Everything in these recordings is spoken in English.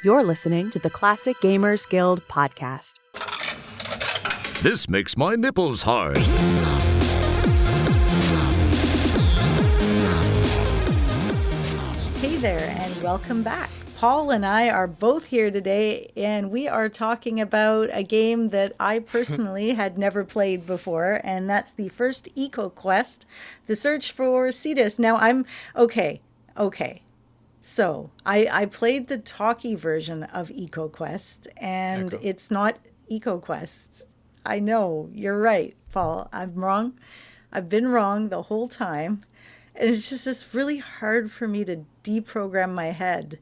You're listening to the Classic Gamers Guild podcast. This makes my nipples hard. Hey there, and welcome back. Paul and I are both here today, and we are talking about a game that I personally had never played before, and that's the first EcoQuest, The Search for Cetus. Now, I'm... Okay. So, I played the talkie version of EcoQuest, and It's not EcoQuest. I know, you're right, Paul. I'm wrong. I've been wrong the whole time. And it's really hard for me to deprogram my head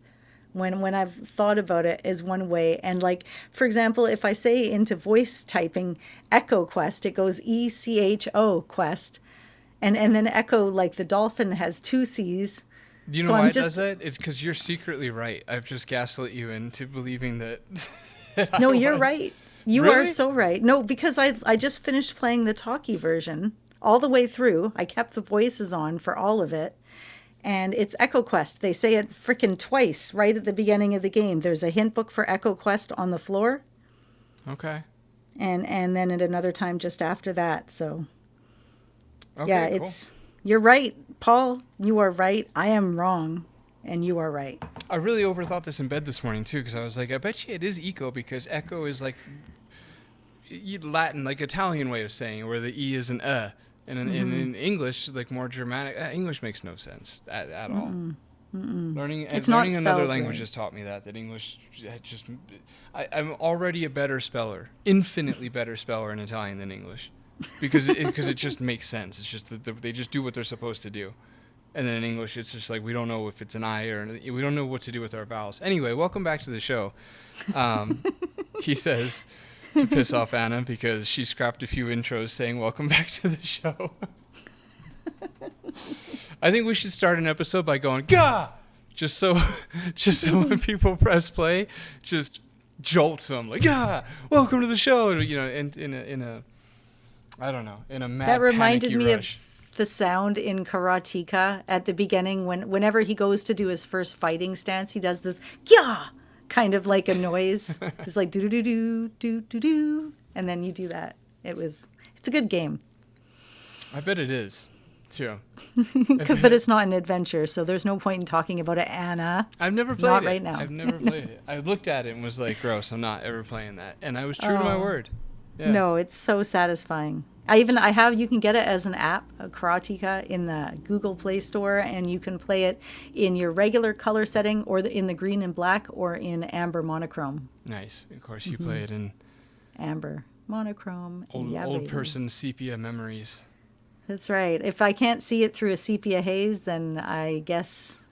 when I've thought about it as one way. And like, for example, if I say into voice typing EcoQuest, it goes ECHO Quest. And then Echo, like the dolphin, has two C's. Do you know why it does that? It's because you're secretly right. I've just gaslit you into believing that. No, you're right. You are so right. No, because I just finished playing the talkie version all the way through. I kept the voices on for all of it. And it's EcoQuest. They say it frickin' twice right at the beginning of the game. There's a hint book for EcoQuest on the floor. Okay. And then at another time just after that. So, okay, yeah, cool. You're right, Paul. You are right. I am wrong. And you are right. I really overthought this in bed this morning, too, because I was like, I bet you it is eco, because echo is like Latin, like Italian way of saying it, where the E is an And in English, like more Germanic, English makes no sense at all. Learning another language has taught me that English I'm already a better speller, infinitely better speller in Italian than English, because it just makes sense. It's just that they just do what they're supposed to do. And then in English, it's just like we don't know if it's an I or we don't know what to do with our vowels. Anyway, welcome back to the show. He says to piss off Anna because she scrapped a few intros saying welcome back to the show. I think we should start an episode by going "Gah!" just so when people press play, just jolts them like "Gah! Welcome to the show!" You know, in a I don't know, in a mad that reminded me rush. of the sound in Karateka at the beginning whenever he goes to do his first fighting stance, he does this "Gah!" kind of like a noise. It's like do do do do do do, and then you do that. It's a good game. I bet it is, too. But it's not an adventure, so there's no point in talking about it, Anna. I've never played not it. right now. I've never played it. I looked at it and was like, gross, I'm not ever playing that. And I was true to my word. Yeah. No, it's so satisfying. You can get it as an app, a Karateka, in the Google Play Store, and you can play it in your regular color setting, or in the green and black, or in amber monochrome. Nice. Of course, you play it in amber monochrome. Old person sepia memories. That's right. If I can't see it through a sepia haze, then I guess,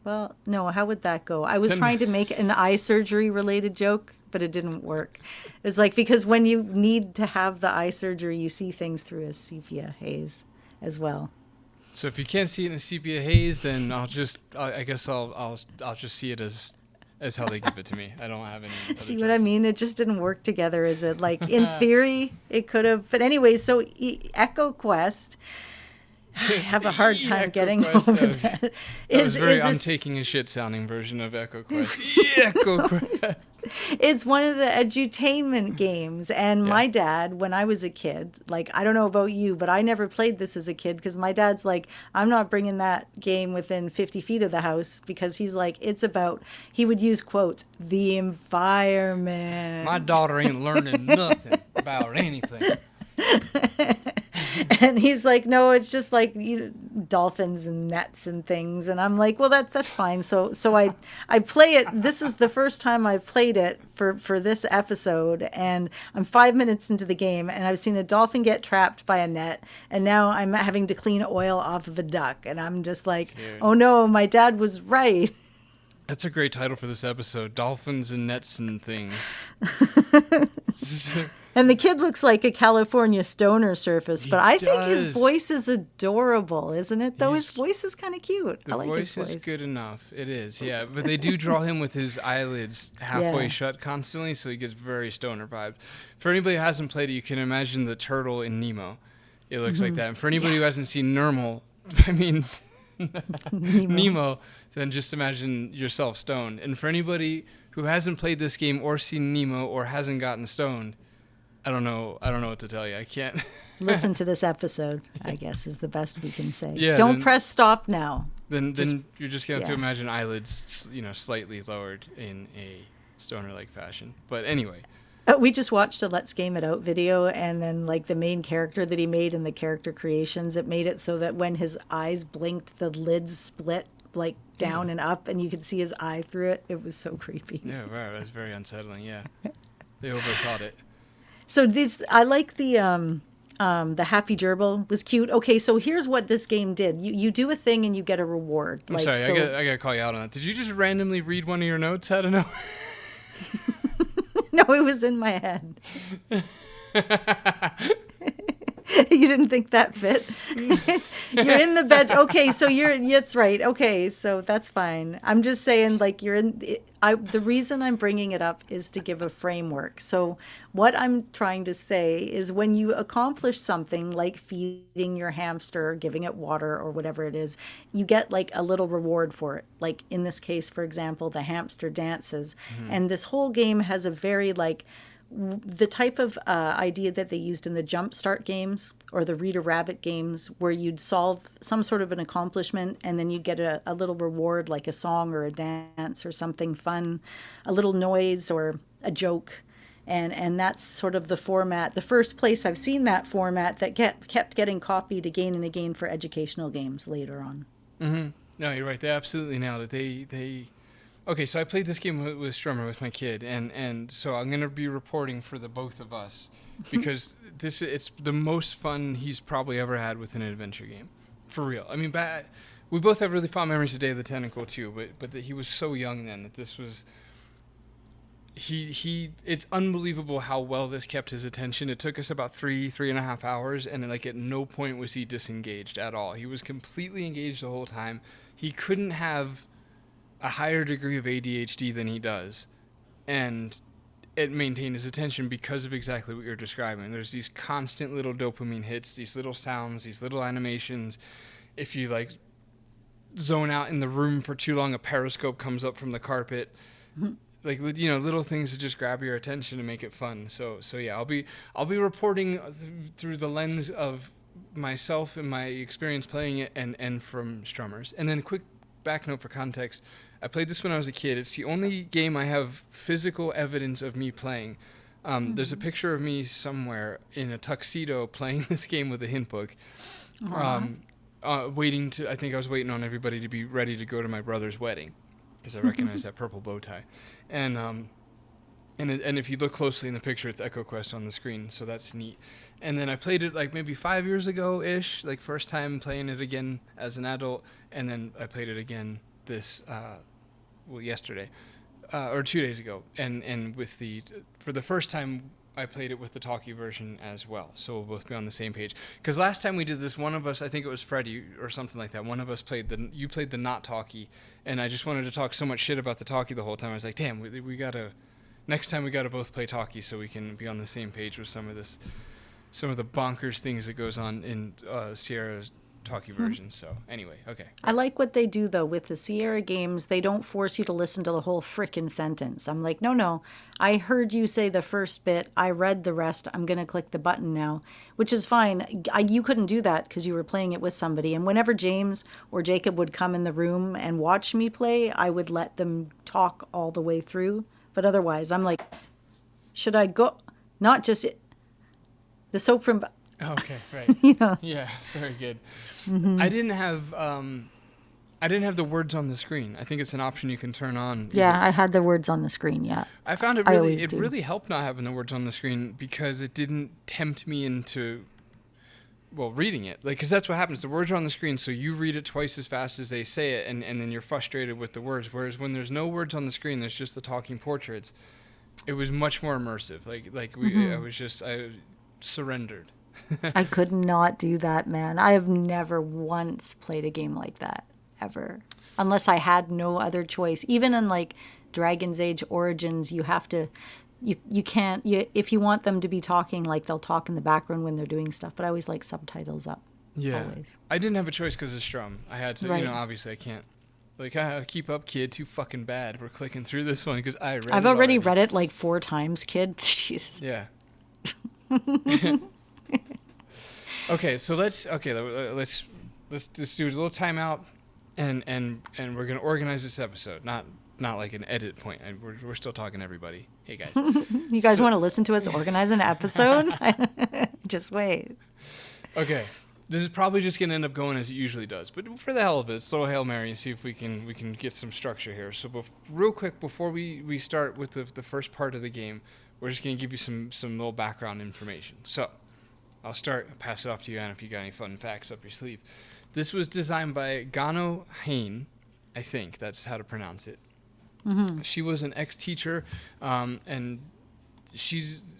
well, no, how would that go? I was trying to make an eye surgery related joke, but it didn't work. It's like, because when you need to have the eye surgery, you see things through a sepia haze as well. So if you can't see it in a sepia haze, then I guess I'll just see it as how they give it to me. I don't have any other See what I mean? It just didn't work together. Is it like, in theory, it could have. But anyway, so EcoQuest, I have a hard time getting over that. I'm taking a shit sounding version of EcoQuest. EcoQuest. It's one of the edutainment games. And my dad, when I was a kid, like, I don't know about you, but I never played this as a kid because my dad's like, I'm not bringing that game within 50 feet of the house, because he's like, he would use quotes, the environment. My daughter ain't learning nothing about anything. And he's like, no, it's just like dolphins and nets and things. And I'm like, well, that's fine. So I play it. This is the first time I've played it for this episode, and I'm 5 minutes into the game, and I've seen a dolphin get trapped by a net, and now I'm having to clean oil off of a duck, and I'm just like, oh no, my dad was right. That's a great title for this episode: Dolphins and Nets and Things. And the kid looks like a California stoner surface, but I think his voice is adorable, isn't it? Though his voice is kind of cute. The voice is good enough. It is, yeah. But they do draw him with his eyelids halfway shut constantly, so he gets very stoner vibes. For anybody who hasn't played it, you can imagine the turtle in Nemo. It looks like that. And for anybody who hasn't seen Nermal, I mean, Nemo, then just imagine yourself stoned. And for anybody who hasn't played this game or seen Nemo or hasn't gotten stoned, I don't know what to tell you. I can't. Listen to this episode, I guess, is the best we can say. Yeah, Don't press stop now. Then you're just going to have to imagine eyelids, slightly lowered in a stoner-like fashion. But anyway. We just watched a Let's Game It Out video, and then like the main character that he made in the character creations, it made it so that when his eyes blinked, the lids split like down and up, and you could see his eye through it. It was so creepy. Yeah, right. It was very unsettling. Yeah, they overthought it. So I like the Happy Gerbil was cute. Okay, so here's what this game did. You do a thing and you get a reward. I'm sorry, I gotta call you out on that. Did you just randomly read one of your notes out of nowhere? No, it was in my head. You didn't think that fit? You're in the bed. Okay, so that's right. Okay, so that's fine. I'm just saying, like, the reason I'm bringing it up is to give a framework. So what I'm trying to say is when you accomplish something like feeding your hamster, giving it water or whatever it is, you get like a little reward for it. Like in this case, for example, the hamster dances. And this whole game has a very like the type of idea that they used in the Jumpstart games or the Reader Rabbit games where you'd solve some sort of an accomplishment and then you'd get a little reward like a song or a dance or something fun, a little noise or a joke. And that's sort of the format. The first place I've seen that format that kept getting copied again and again for educational games later on. Mm-hmm. No, you're right. They absolutely nailed it. Okay, so I played this game with Strummer, with my kid, and so I'm going to be reporting for the both of us because it's the most fun he's probably ever had with an adventure game. For real. I mean, we both have really fond memories of Day of the Tentacle, too, but he was so young then that this was... It's unbelievable how well this kept his attention. It took us about 3.5 hours, and like at no point was he disengaged at all. He was completely engaged the whole time. He couldn't have a higher degree of ADHD than he does, and it maintained his attention because of exactly what you're describing. There's these constant little dopamine hits, these little sounds, these little animations. If you like zone out in the room for too long, a periscope comes up from the carpet. Like, little things to just grab your attention and make it fun. So yeah, I'll be reporting through the lens of myself and my experience playing it and from Strummers. And then a quick back note for context. I played this when I was a kid. It's the only game I have physical evidence of me playing. There's a picture of me somewhere in a tuxedo playing this game with a hint book. I think I was waiting on everybody to be ready to go to my brother's wedding because I recognized that purple bow tie. And if you look closely in the picture, it's EcoQuest on the screen, so that's neat. And then I played it like maybe 5 years ago-ish, like first time playing it again as an adult, and then I played it again yesterday, or 2 days ago, and for the first time I played it with the talkie version as well, so we'll both be on the same page. Because last time we did this, one of us, I think it was Freddie or something like that, one of us played you played the not talkie, and I just wanted to talk so much shit about the talkie the whole time. I was like, damn, we gotta, next time we gotta both play talkie so we can be on the same page with some of the bonkers things that goes on in Sierra's talkie version. So anyway, okay. I like what they do though with the Sierra games. They don't force you to listen to the whole frickin' sentence. I'm like, no, I heard you say the first bit, I read the rest, I'm gonna click the button now, which is fine. You couldn't do that because you were playing it with somebody, and whenever James or Jacob would come in the room and watch me play, I would let them talk all the way through. But otherwise I'm like, should I go, not just the soap from okay, right. Yeah, very good. Mm-hmm. I didn't have the words on the screen. I think it's an option you can turn on. Yeah, I had the words on the screen, yeah. I found it really helped not having the words on the screen because it didn't tempt me into reading it. Like, cuz that's what happens. The words are on the screen, so you read it twice as fast as they say it, and then you're frustrated with the words. Whereas when there's no words on the screen, there's just the talking portraits. It was much more immersive. I surrendered. I could not do that, man. I have never once played a game like that, ever. Unless I had no other choice. Even in like Dragon's Age Origins, you have to, you can't, if you want them to be talking, like they'll talk in the background when they're doing stuff, but I always like subtitles up. Yeah. Always. I didn't have a choice because of Strum. I had to, Right. obviously I can't. Like, I had to keep up, kid. Too fucking bad. We're clicking through this one because I read it I've already read it like 4 times, kid. Jeez. Yeah. Okay, so let's just do a little timeout, and we're gonna organize this episode. Not like an edit point. We're still talking to everybody. Hey guys. You guys want to listen to us organize an episode? Just wait. Okay. This is probably just going to end up going as it usually does. But for the hell of it, it's a little Hail Mary and see if we can get some structure here. So real quick, before we start with the first part of the game, we're just going to give you some little background information. So I'll pass it off to you, Anna, if you got any fun facts up your sleeve. This was designed by Gano Hain. I think that's how to pronounce it. Mm-hmm. She was an ex-teacher, and she's...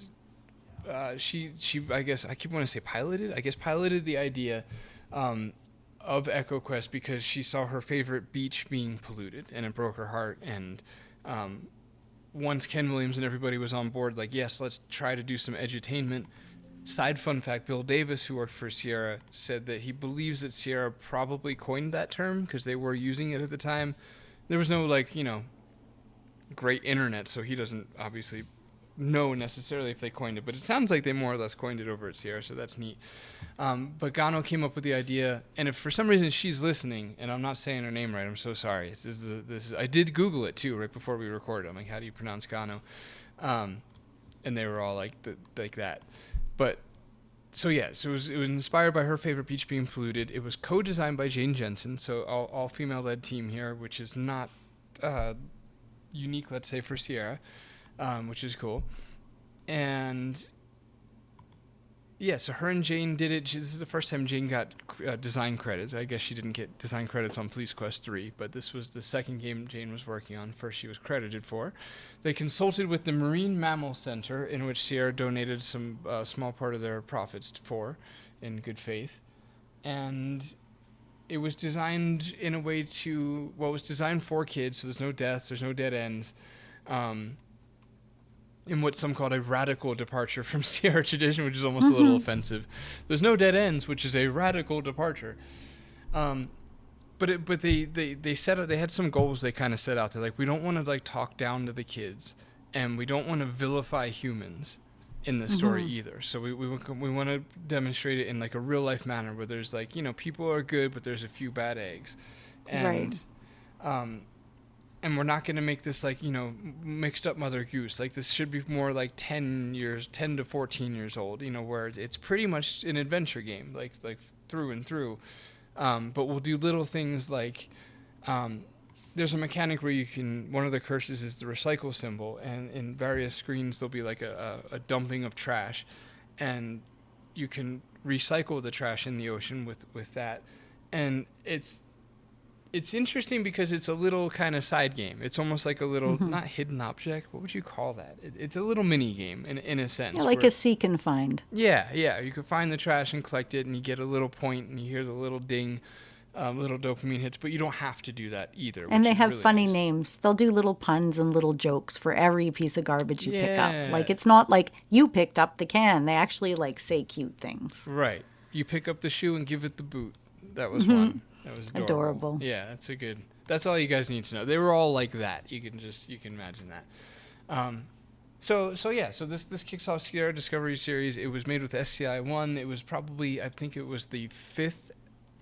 she I guess I keep wanting to say piloted the idea of EcoQuest because she saw her favorite beach being polluted and it broke her heart, and once Ken Williams and everybody was on board, like, yes, let's try to do some edutainment. Side fun fact, Bill Davis, who worked for Sierra, said that he believes that Sierra probably coined that term because they were using it at the time. There was no great internet, so he doesn't obviously know necessarily if they coined it, but it sounds like they more or less coined it over at Sierra, so that's neat. But Gano came up with the idea, and if for some reason she's listening, and I'm not saying her name right, I'm so sorry. I did Google it too right before we recorded. I'm like, how do you pronounce Gano? And they were all like that. But so it was inspired by her favorite beach being polluted. It was co-designed by Jane Jensen, so all female-led team here, which is not unique, let's say, for Sierra. Which is cool. And yeah, so her and Jane did it. This is the first time Jane got design credits. I guess she didn't get design credits on Police Quest 3, but this was the second game Jane was working on. First she was credited for. They consulted with the Marine Mammal Center, in which Sierra donated some small part of their profits for, in good faith. And it was designed in a way was designed for kids, so there's no deaths, there's no dead ends. In what some called a radical departure from Sierra tradition, which is almost a little offensive. There's no dead ends, which is a radical departure. But they had some goals they kind of set out there. Like, we don't want to talk down to the kids, and we don't want to vilify humans in the story either. So we want to demonstrate it in a real life manner where there's people are good, but there's a few bad eggs, and and we're not going to make this mixed up Mother Goose. This should be more 10 to 14 years old, where it's pretty much an adventure game, like through and through. But we'll do little things there's a mechanic where one of the curses is the recycle symbol, and in various screens there'll be a dumping of trash, and you can recycle the trash in the ocean with that. And it's interesting because it's a little kind of side game. It's almost like a little, not hidden object. What would you call that? It's a little mini game in a sense. Yeah, like a seek and find. Yeah. You can find the trash and collect it, and you get a little point, and you hear the little ding, little dopamine hits. But you don't have to do that either. And they have really funny nice. names. They'll do little puns and little jokes for every piece of garbage you pick up. It's not like you picked up the can. They actually say cute things. Right. You pick up the shoe and give it the boot. That was one. That was Adorable. Yeah, that's all you guys need to know. They were all like that. You can imagine that. So this kicks off Sierra Discovery Series. It was made with SCI 1. It was probably, I think it was the 5th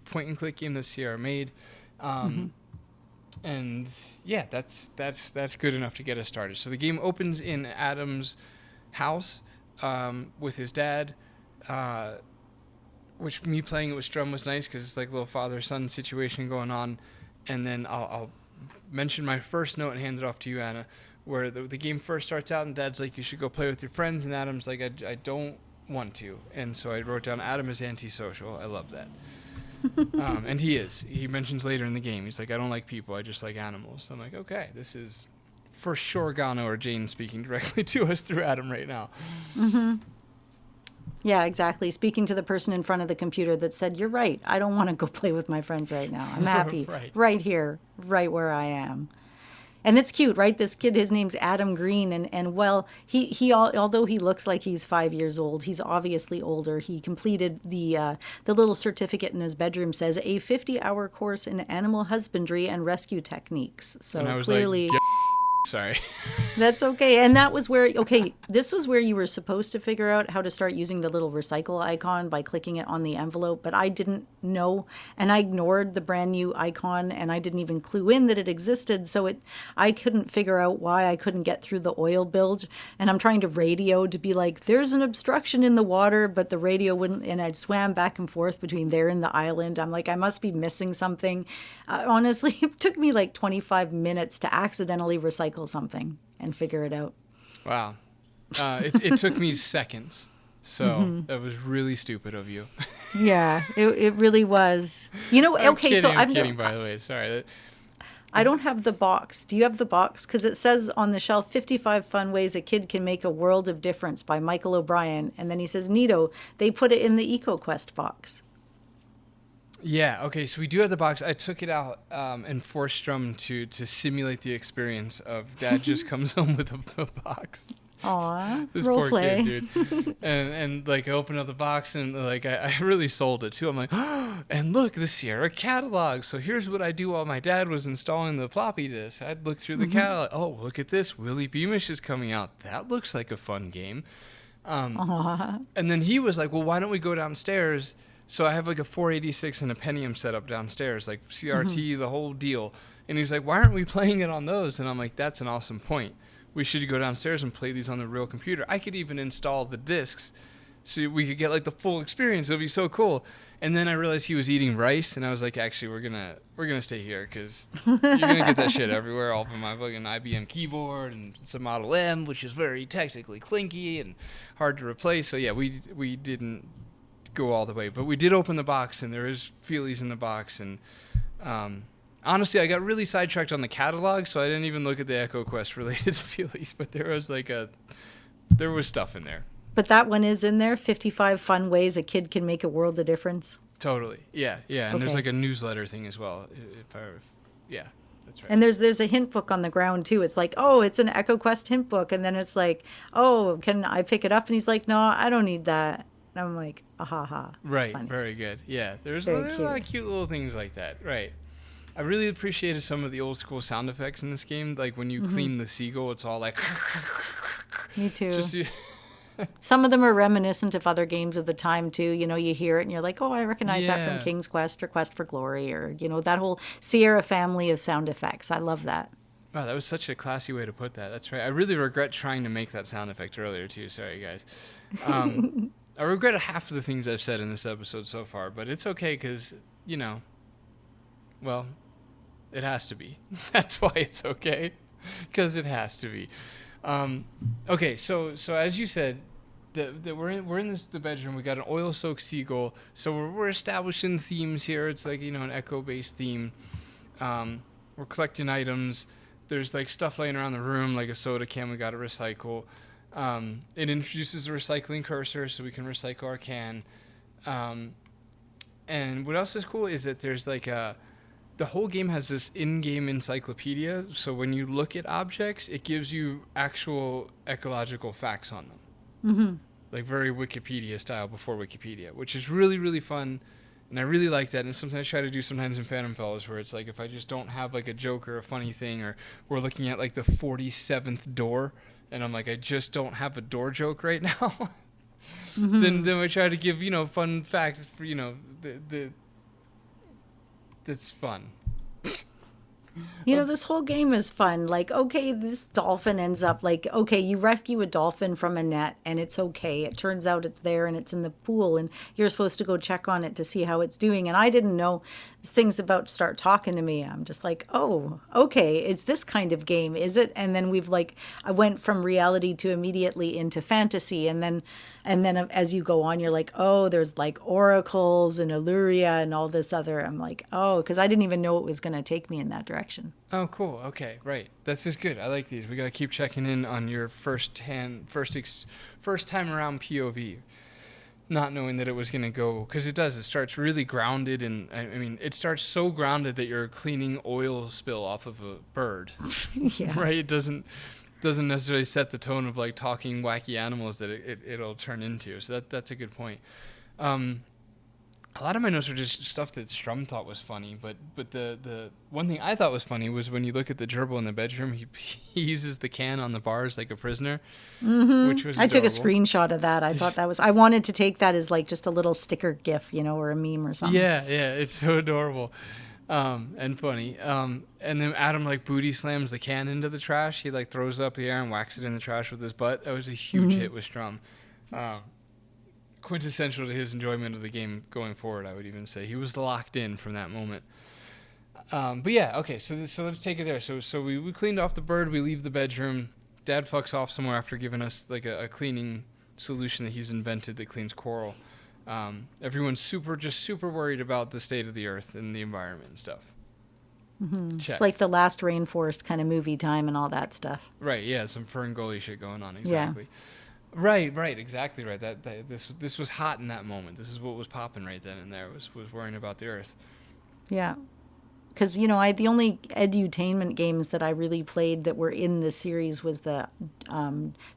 point and click game that Sierra made. And yeah, that's good enough to get us started. So the game opens in Adam's house with his dad. Which me playing it with Strum was nice because it's a little father-son situation going on. And then I'll mention my first note and hand it off to you, Anna, where the game first starts out and Dad's like, you should go play with your friends. And Adam's like, I don't want to. And so I wrote down, Adam is antisocial. I love that. And he is. He mentions later in the game, he's like, I don't like people. I just like animals. So I'm like, okay, this is for sure Gano or Jane speaking directly to us through Adam right now. Yeah, exactly. Speaking to the person in front of the computer that said, you're right. I don't want to go play with my friends right now. I'm happy right here, right where I am. And it's cute, right? This kid, his name's Adam Green, and well, although he looks like he's 5 years old, he's obviously older. He completed the little certificate in his bedroom says a 50-hour course in animal husbandry and rescue techniques. So And I was clearly. like, sorry. That's okay. And that was where, okay, this was where you were supposed to figure out how to start using the little recycle icon by clicking it on the envelope, but I didn't know, and I ignored the brand new icon, and I didn't even clue in that it existed, so I couldn't figure out why I couldn't get through the oil bilge, and I'm trying to radio to be like, there's an obstruction in the water, but the radio wouldn't, and I swam back and forth between there and the island. I'm like, I must be missing something. Honestly, it took me like 25 minutes to accidentally recycle something and figure it out. Wow. It took me seconds. So that was really stupid of you. Yeah, it really was. You know, I'm okay, kidding, so I'm kidding, by the way. Sorry. I don't have the box. Do you have the box? Because it says on the shelf, 55 Fun Ways a Kid Can Make a World of Difference by Michael O'Brien. And then he says, Neato, they put it in the EcoQuest box. Yeah, okay, so we do have the box. I took it out and forced Strum to simulate the experience of Dad just comes home with a box. Aw, This role poor play. kid, dude. And like I opened up the box and like I really sold it too. I'm like, oh, and look, the Sierra catalog. So here's what I do while my dad was installing the floppy disk. I'd look through the catalog. Oh, look at this. Willie Beamish is coming out. That looks like a fun game. And then he was like, well, why don't we go downstairs? So I have like a 486 and a Pentium set up downstairs, like CRT, the whole deal. And he's like, why aren't we playing it on those? And I'm like, that's an awesome point. We should go downstairs and play these on the real computer. I could even install the discs so we could get like the full experience. It would be so cool. And then I realized he was eating rice, and I was like, actually, we're gonna stay here because you're gonna get that shit everywhere, all from my fucking IBM keyboard, and it's a Model M, which is very technically clinky and hard to replace. So yeah, we didn't go all the way, but we did open the box, and there is feelies in the box, and honestly, I got really sidetracked on the catalog, so I didn't even look at the EcoQuest related to feelies, but there was stuff in there. But that one is in there, 55 Fun Ways a Kid Can Make a World of Difference. Totally. Yeah. And there's Okay. like a newsletter thing as well. Yeah, that's right. And there's a hint book on the ground too. It's like, oh, it's an EcoQuest hint book. And then it's like, oh, can I pick it up? And he's like, no, I don't need that. And I'm like, ha. Right. Funny. Very good. Yeah. There's Very a lot of cute little things like that. Right. I really appreciated some of the old school sound effects in this game. Like when you clean the seagull, it's all like. Me too. Just, Some of them are reminiscent of other games of the time too. You know, you hear it and you're like, oh, I recognize that Yeah. from King's Quest or Quest for Glory, or, you know, that whole Sierra family of sound effects. I love that. Wow, that was such a classy way to put that. That's right. I really regret trying to make that sound effect earlier too. Sorry, guys. I regret half of the things I've said in this episode so far, but it's okay because, you know, well, it has to be. That's why it's okay, because it has to be. Okay, so as you said, we're in the bedroom. We got an oil-soaked seagull, so we're establishing themes here. It's like, you know, an echo-based theme. We're collecting items. There's like stuff laying around the room, like a soda can we got to recycle. It introduces a recycling cursor, so we can recycle our can. And what else is cool is that there's like the whole game has this in-game encyclopedia. So when you look at objects, it gives you actual ecological facts on them. Mm-hmm. Like very Wikipedia style before Wikipedia, which is really, really fun. And I really like that. And sometimes I try to do sometimes in Phantom Fellows where it's like if I just don't have like a joke or a funny thing, or we're looking at like the 47th door and I'm like, I just don't have a door joke right now. Then we try to give, you know, fun facts for, you know, that's fun. You know, this whole game is fun. Like, okay, this dolphin ends up like, okay, you rescue a dolphin from a net and it's okay. It turns out it's there and it's in the pool and you're supposed to go check on it to see how it's doing. And I didn't know this thing's about to start talking to me. I'm just like, oh, okay, it's this kind of game, is it? And then I went from reality to immediately into fantasy. And then as you go on, you're like, oh, there's like oracles and Illyria and all this other. I'm like, oh, because I didn't even know it was going to take me in that direction. Oh, cool. Okay, right. That's just good. I like these. We got to keep checking in on your first time around POV. not knowing that it was going to go, because it does. It starts really grounded, and I mean, it starts so grounded that you're cleaning oil spill off of a bird, Yeah. right? It doesn't necessarily set the tone of like talking wacky animals that it'll turn into. So that's a good point. A lot of my notes are just stuff that Strum thought was funny, but the one thing I thought was funny was when you look at the gerbil in the bedroom, he uses the can on the bars like a prisoner, which was I took a adorable. screenshot of that. I thought that was, I wanted to take that as like just a little sticker gif, or a meme or something. Yeah, it's so adorable and funny. And then Adam like booty slams the can into the trash. He like throws it up the air and whacks it in the trash with his butt. That was a huge hit with Strum. Quintessential to his enjoyment of the game going forward, I would even say. He was locked in from that moment. But yeah, okay, so let's take it there. So we cleaned off the bird, we leave the bedroom. Dad fucks off somewhere after giving us like a cleaning solution that he's invented that cleans coral. Everyone's super worried about the state of the earth and the environment and stuff. Check. It's like the last rainforest kind of movie time and all that stuff. Right, yeah, some Ferngully shit going on, exactly. Yeah. Right, exactly right. That this was hot in that moment. This is what was popping right then and there. Was worrying about the earth. Yeah, because the only edutainment games that I really played that were in the series was the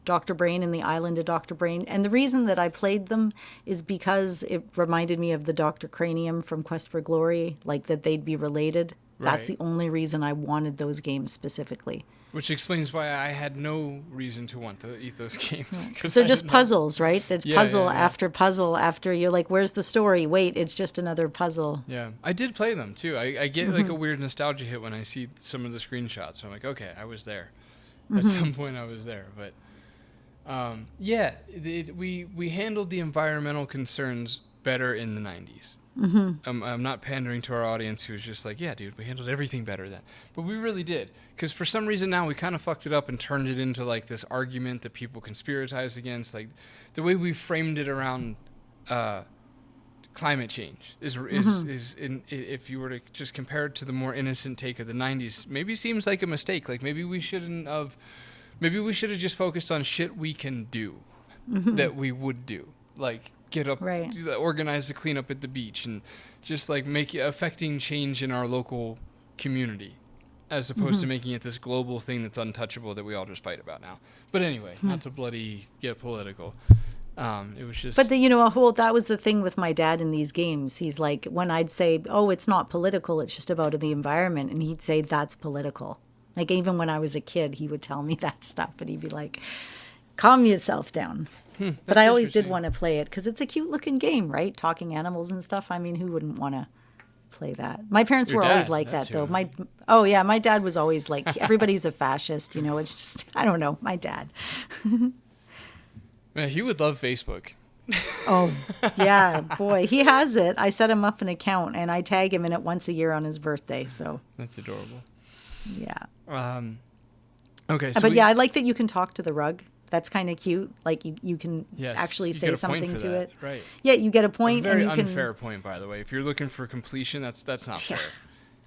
Dr. Brain and the Island of Dr. Brain, and the reason that I played them is because it reminded me of the Dr. Cranium from Quest for Glory, like that they'd be related. Right. That's the only reason I wanted those games specifically. Which explains why I had no reason to want to eat those games. Because they're just puzzles, right? There's puzzle yeah. after puzzle after you're like, where's the story? Wait, it's just another puzzle. Yeah, I did play them too. I get like a weird nostalgia hit when I see some of the screenshots. So I'm like, okay, I was there. At some point I was there. But we handled the environmental concerns better in the 90s. I'm not pandering to our audience who's just like, yeah, dude, we handled everything better then. But we really did. Because for some reason now we kind of fucked it up and turned it into like this argument that people conspiratize against. Like the way we framed it around climate change is if you were to just compare it to the more innocent take of the 90s, maybe seems like a mistake. Like maybe we should have just focused on shit we can do that we would do. Like get up, organize the cleanup at the beach, and just like affecting change in our local community, as opposed to making it this global thing that's untouchable that we all just fight about now. But anyway, not to bloody get political. It was just. But that was the thing with my dad in these games. He's like, when I'd say, "Oh, it's not political; it's just about the environment," and he'd say, "That's political." Like even when I was a kid, he would tell me that stuff, and he'd be like, "Calm yourself down." But I always did want to play it because it's a cute looking game, right? Talking animals and stuff. I mean, who wouldn't want to play that? My parents were always like that, though. My dad was always like, everybody's a fascist. It's just, I don't know, my dad. Man, he would love Facebook. Oh, yeah, boy. He has it. I set him up an account, and I tag him in it once a year on his birthday. So that's adorable. Yeah. Okay. So but I like that you can talk to the rug. That's kind of cute. Like you can actually say something to it. Right. Yeah, you get a point. A very and you unfair point, by the way. If you're looking for completion, that's not fair.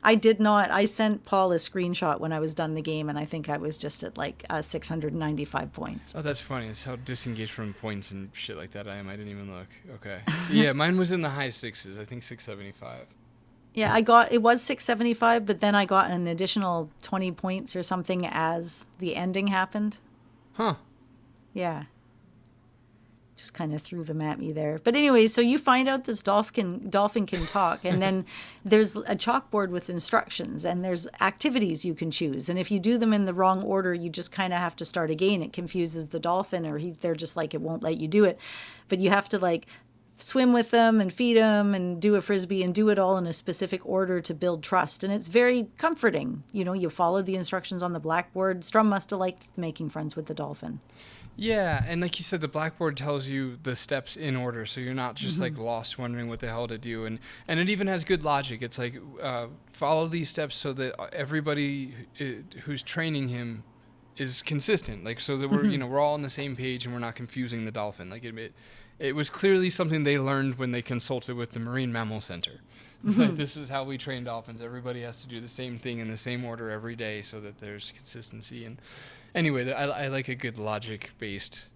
I did not. I sent Paul a screenshot when I was done the game, and I think I was just at like 695 points. Oh, that's funny. It's how disengaged from points and shit like that I am. I didn't even look. Okay. Yeah, mine was in the high sixes. I think 675. Yeah, it was 675, but then I got an additional 20 points or something as the ending happened. Huh. Yeah. Just kind of threw them at me there. But anyway, so you find out this dolphin can talk, and then there's a chalkboard with instructions, and there's activities you can choose. And if you do them in the wrong order, you just kind of have to start again. It confuses the dolphin, or they're just like, it won't let you do it. But you have to like swim with them and feed them and do a frisbee and do it all in a specific order to build trust. And it's very comforting. You follow the instructions on the blackboard. Strum must have liked making friends with the dolphin. Yeah, and like you said, the blackboard tells you the steps in order, so you're not just like lost wondering what the hell to do. And it even has good logic. It's like follow these steps so that everybody who's training him is consistent. Like so that we're all on the same page and we're not confusing the dolphin. Like it was clearly something they learned when they consulted with the Marine Mammal Center. Like, this is how we train dolphins. Everybody has to do the same thing in the same order every day so that there's consistency. And anyway, I like a good logic-based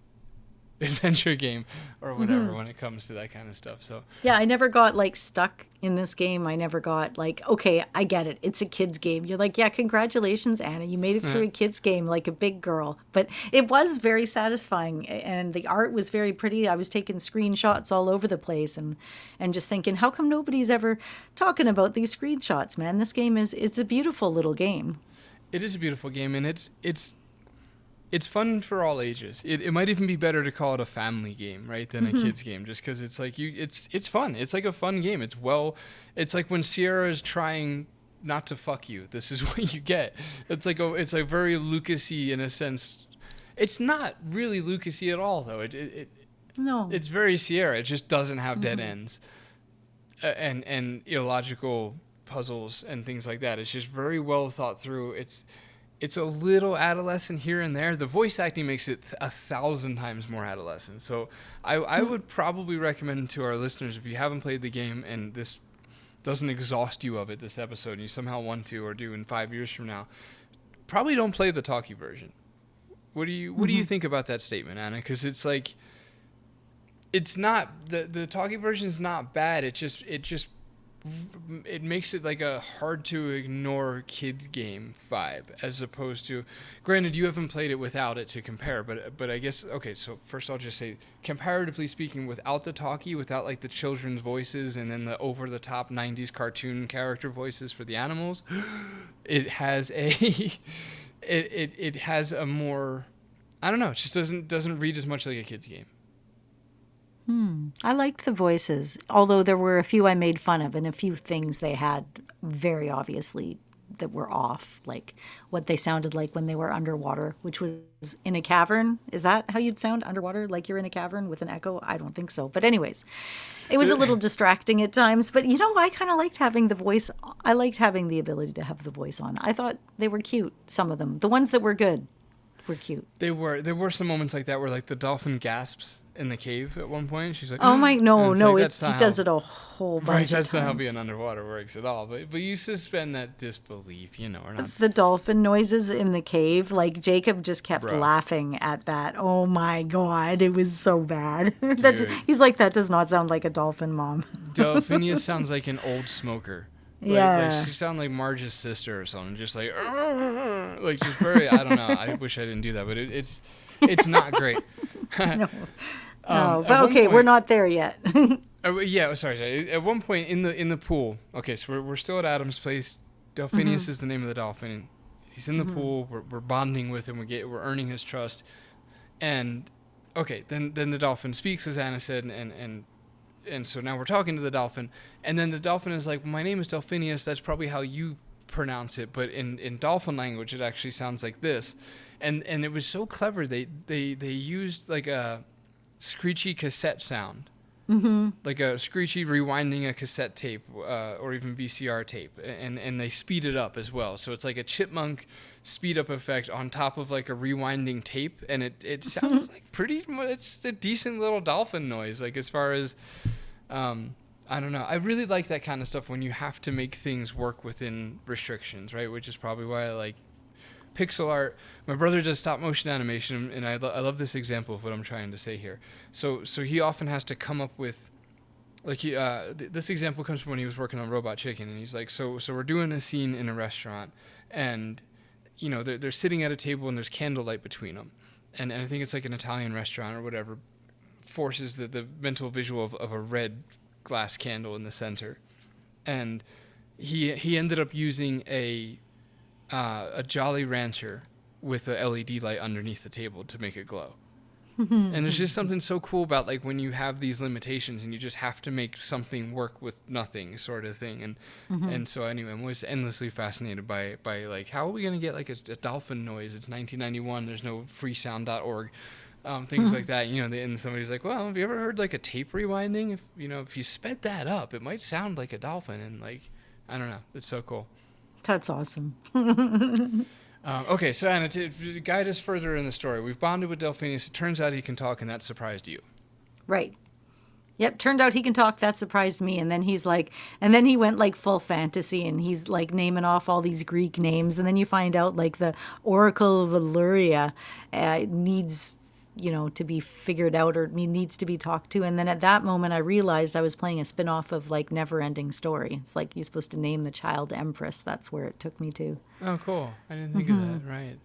adventure game or whatever when it comes to that kind of stuff. So Yeah, I never got like stuck in this game. I never got like, okay, I get it. It's a kid's game. You're like, yeah, congratulations, Anna. You made it through a kid's game like a big girl. But it was very satisfying and the art was very pretty. I was taking screenshots all over the place and just thinking, how come nobody's ever talking about these screenshots, man? This game it's a beautiful little game. it is a beautiful game, and it's fun for all ages. It might even be better to call it a family game, right, than a kid's game, just because it's like it's fun. It's like a fun game. It's like when Sierra is trying not to fuck you. This is what you get. It's like very Lucas-y in a sense. It's not really Lucas-y at all, though. No. It's very Sierra. It just doesn't have dead ends and illogical puzzles and things like that. It's just very well thought through. It's a little adolescent here and there. The voice acting makes it 1,000 times more adolescent. So I would probably recommend to our listeners, if you haven't played the game and this doesn't exhaust you of it this episode and you somehow want to or do in 5 years from now, probably don't play the talkie version. What do you think about that statement, Anna? Because it's like, it's not, the talkie version is not bad. It makes it like a hard to ignore kids game vibe, as opposed to, granted, you haven't played it without it to compare, but I guess, okay, so first I'll just say, comparatively speaking, without the talkie, without like the children's voices and then the over the top 90s cartoon character voices for the animals, it has it has a more, I don't know, it just doesn't read as much like a kid's game. I liked the voices, although there were a few I made fun of and a few things they had very obviously that were off, like what they sounded like when they were underwater, which was in a cavern. Is that how you'd sound underwater, like you're in a cavern with an echo? I don't think so. But anyways, it was a little distracting at times. But, I kind of liked having the voice. I liked having the ability to have the voice on. I thought they were cute, some of them. The ones that were good were cute. There were some moments like that where like the dolphin gasps in the cave at one point. She's like, oh my, no, like, he does it a whole bunch right, of that's times. not how being underwater works at all. But you suspend that disbelief, or not. The dolphin noises in the cave, like Jacob just kept laughing at that. Oh my God, it was so bad. He's like, that does not sound like a dolphin, Mom. Delphinia sounds like an old smoker. Like she sounds like Marge's sister or something, just like just very, I don't know. I wish I didn't do that, but it's not great. No, but okay, we're not there yet. Sorry. At one point in the pool, okay, so we're still at Adam's place. Delphinius is the name of the dolphin. He's in the pool. We're bonding with him. We're earning his trust. And okay, then the dolphin speaks, as Anna said, and so now we're talking to the dolphin, and then the dolphin is like, my name is Delphinius. That's probably how you pronounce it, but in dolphin language, it actually sounds like this. And it was so clever. They used like a screechy cassette sound, like a screechy rewinding a cassette tape or even VCR tape, and they speed it up as well. So it's like a chipmunk speed up effect on top of like a rewinding tape, and it sounds like it's a decent little dolphin noise. Like as far as I don't know. I really like that kind of stuff when you have to make things work within restrictions, right? Which is probably why I like pixel art. My brother does stop motion animation, and I love this example of what I'm trying to say here. So he often has to come up with, like this example comes from when he was working on Robot Chicken, and he's like, so we're doing a scene in a restaurant, and they're sitting at a table and there's candlelight between them, and I think it's like an Italian restaurant or whatever, forces the mental visual of a red glass candle in the center, and he ended up using a Jolly Rancher with a LED light underneath the table to make it glow. And there's just something so cool about like when you have these limitations and you just have to make something work with nothing sort of thing. And so anyway, I'm always endlessly fascinated by like, how are we going to get like a dolphin noise? It's 1991. There's no freesound.org. Things like that, and somebody's like, well, have you ever heard like a tape rewinding? If you sped that up, it might sound like a dolphin. And like, I don't know. It's so cool. That's awesome. Okay, so Anna, to guide us further in the story, we've bonded with Delphinius. It turns out he can talk, and that surprised you. Right. Yep, turned out he can talk. That surprised me. And then he went like full fantasy, and he's like naming off all these Greek names. And then you find out like the Oracle of Illyria needs to be figured out or needs to be talked to. And then at that moment, I realized I was playing a spin-off of like Never Ending Story. It's like you're supposed to name the child Empress. That's where it took me to. Oh, cool. I didn't think of that. Right.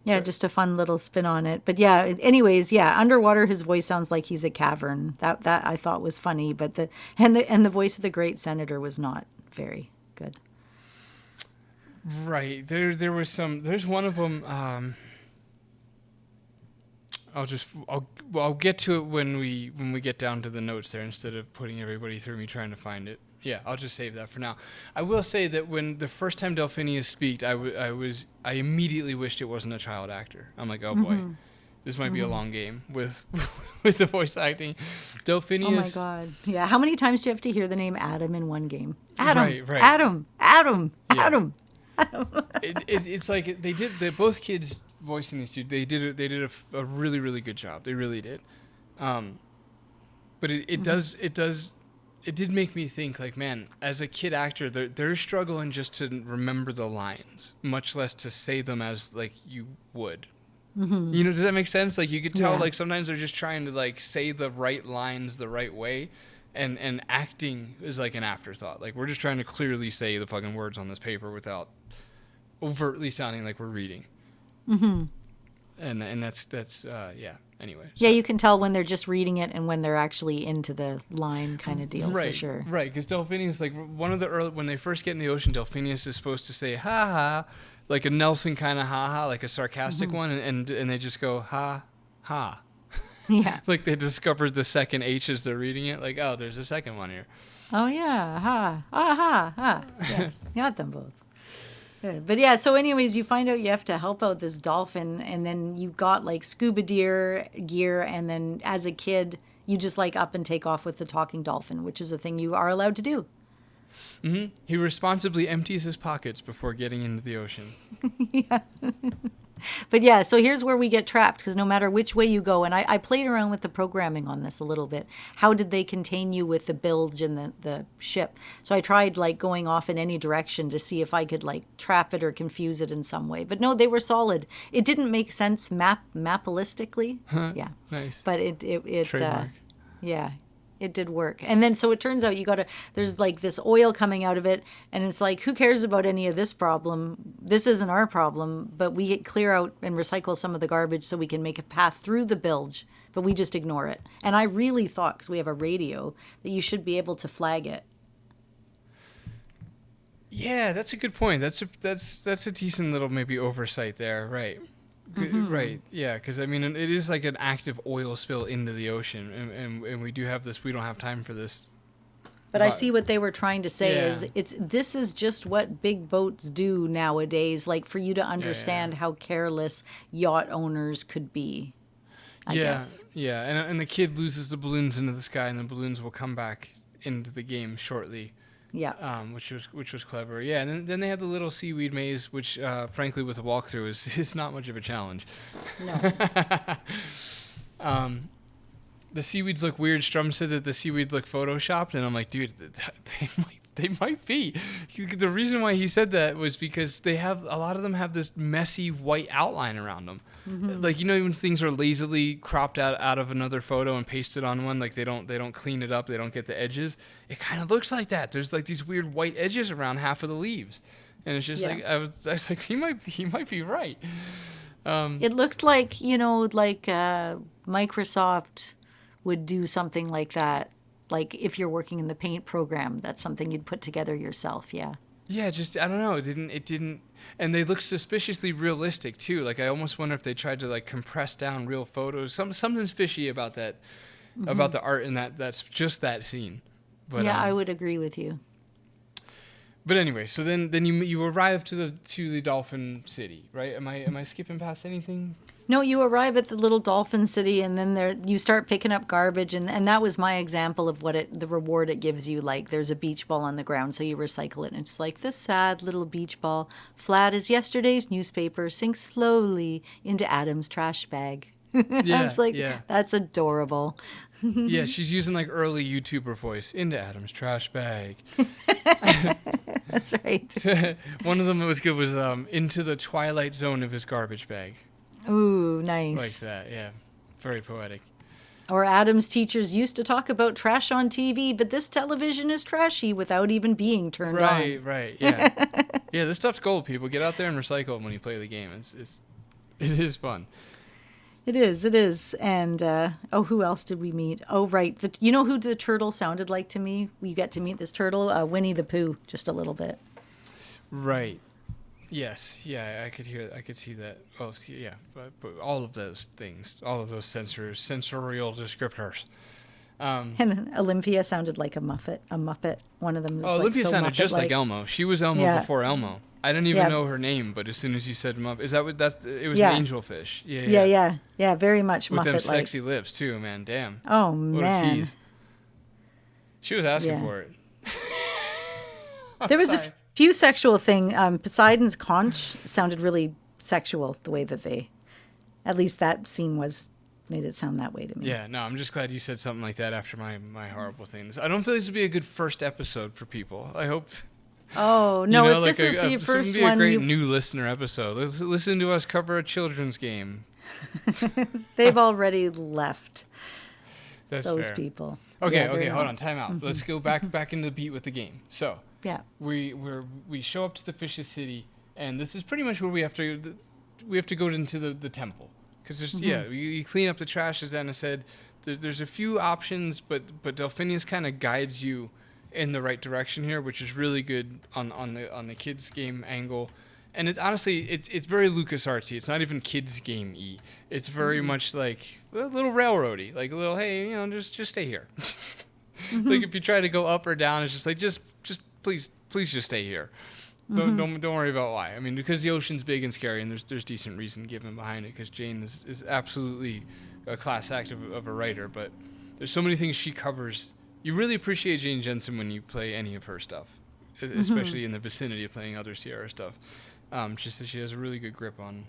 Yeah, just a fun little spin on it. But yeah, anyways, yeah, underwater his voice sounds like he's a cavern. That I thought was funny, but the voice of the great senator was not very good. Right. There's one of them. I'll get to it when we get down to the notes there, instead of putting everybody through me trying to find it. Yeah, I'll just save that for now. I will say that when the first time Delphinius speaked, I immediately wished it wasn't a child actor. I'm like, oh boy, this might be a long game with with the voice acting. Delphinius. Oh my god. Yeah, how many times do you have to hear the name Adam in one game? Adam. Right. Adam. Yeah. It's like they both kids voicing these two. They did a really, really good job. They really did. But it did make me think, like, man, as a kid actor, they're struggling just to remember the lines, much less to say them as like you would. You know, does that make sense? Like, you could tell, like, sometimes they're just trying to like say the right lines the right way, and acting is like an afterthought. Like, we're just trying to clearly say the fucking words on this paper without overtly sounding like we're reading. And that's yeah. Anyway. Yeah, you can tell when they're just reading it and when they're actually into the line kind of deal, for sure. Right, because Delphinius, like, one of the early, when they first get in the ocean, Delphinius is supposed to say ha ha, like a Nelson kind of ha ha, like a sarcastic one, and they just go ha ha. Yeah. Like they discovered the second H as they're reading it. Like, oh, there's a second one here. Oh yeah, ha ha. Yes, got them both. Good. But yeah, so anyways, you find out you have to help out this dolphin, and then you got like scuba gear, and then as a kid, you just like up and take off with the talking dolphin, which is a thing you are allowed to do. He responsibly empties his pockets before getting into the ocean. Yeah. But yeah, so here's where we get trapped, because no matter which way you go, and I played around with the programming on this a little bit. How did they contain you with the bilge and the ship? So I tried like going off in any direction to see if I could like trap it or confuse it in some way. But no, they were solid. It didn't make sense mapalistically. Yeah. Nice. But it Trademark. Yeah. It did work. And then so it turns out there's like this oil coming out of it, and it's like, who cares about any of this problem? This isn't our problem, but we clear out and recycle some of the garbage so we can make a path through the bilge, but we just ignore it. And I really thought, because we have a radio, that you should be able to flag it. Yeah, that's a good point. That's a decent little maybe oversight there, right? Right, yeah, because I mean, it is like an active oil spill into the ocean, and we do have this. We don't have time for this. But I see what they were trying to say is this is just what big boats do nowadays, like for you to understand how careless yacht owners could be. I guess. Yeah, and the kid loses the balloons into the sky, and the balloons will come back into the game shortly. Yeah. Which was clever. Yeah, and then they had the little seaweed maze, which frankly with a walkthrough is not much of a challenge. No. The seaweeds look weird. Strum said that the seaweeds look photoshopped, and I'm like, dude, they might be. The reason why he said that was because a lot of them have this messy white outline around them. Like, you know, when things are lazily cropped out of another photo and pasted on one, like they don't clean it up, they don't get the edges. It kind of looks like that. There's like these weird white edges around half of the leaves, and it's just like I was like, he might be right. It looked like, Microsoft would do something like that. Like if you're working in the Paint program, that's something you'd put together yourself. Yeah. Yeah, just I don't know. It didn't, and they look suspiciously realistic too. Like I almost wonder if they tried to like compress down real photos. Something's fishy about that, about the art in that's just that scene. But yeah, I would agree with you. But anyway, so then you arrive to the dolphin city, right? Am I skipping past anything? No, you arrive at the little dolphin city, and then you start picking up garbage, and that was my example of the reward it gives you. Like there's a beach ball on the ground, so you recycle it, and it's like this sad little beach ball, flat as yesterday's newspaper, sinks slowly into Adam's trash bag. Yeah, I was like, that's adorable. Yeah, she's using like early YouTuber voice into Adam's trash bag. That's right. One of them that was good was into the twilight zone of his garbage bag. Ooh, nice. Like that, yeah. Very poetic. Or Adam's teachers used to talk about trash on TV, but this television is trashy without even being turned on. Right, yeah. Yeah, this stuff's gold, people. Get out there and recycle when you play the game. It is fun. It is. And, who else did we meet? Oh, right. You know who the turtle sounded like to me? We get to meet this turtle, Winnie the Pooh, just a little bit. Right. Yes. Yeah, I could see that. Oh, yeah. But all of those things, all of those sensorial descriptors. And Olympia sounded like a Muppet. One of them was Olympia so sounded Muppet-like. just like Elmo. She was Elmo before Elmo. I didn't even know her name, but as soon as you said Muppet, it was an angelfish. Yeah, very much with Muppet-like. them sexy lips too, man. Damn. Oh, what man. a tease. She was asking for it. There was a few sexual thing. Poseidon's conch sounded really sexual, the way that at least that scene made it sound that way to me. Yeah, no, I'm just glad you said something like that after my horrible things. I don't feel this would be a good first episode for people. I hope. Oh no! If like this is the first be one, a great new listener episode. Let's listen to us cover a children's game. They've already left. That's those fair. people. Okay, hold on, time out. Let's go back into the beat with the game. So we show up to the Fish's City, and this is pretty much where we have to go into the temple, because there's you clean up the trash, as Anna said. There's a few options, but Delphinius kind of guides you in the right direction here, which is really good on the kids game angle. And it's honestly it's very LucasArtsy. It's not even kids game-y. It's very much like a little railroady, like a little, hey, just stay here. Like if you try to go up or down, it's just like just please just stay here. Don't worry about why. I mean, because the ocean's big and scary, and there's decent reason given behind it, because Jane is absolutely a class act of a writer, but there's so many things she covers. You really appreciate Jane Jensen when you play any of her stuff, especially in the vicinity of playing other Sierra stuff. Just that she has a really good grip on,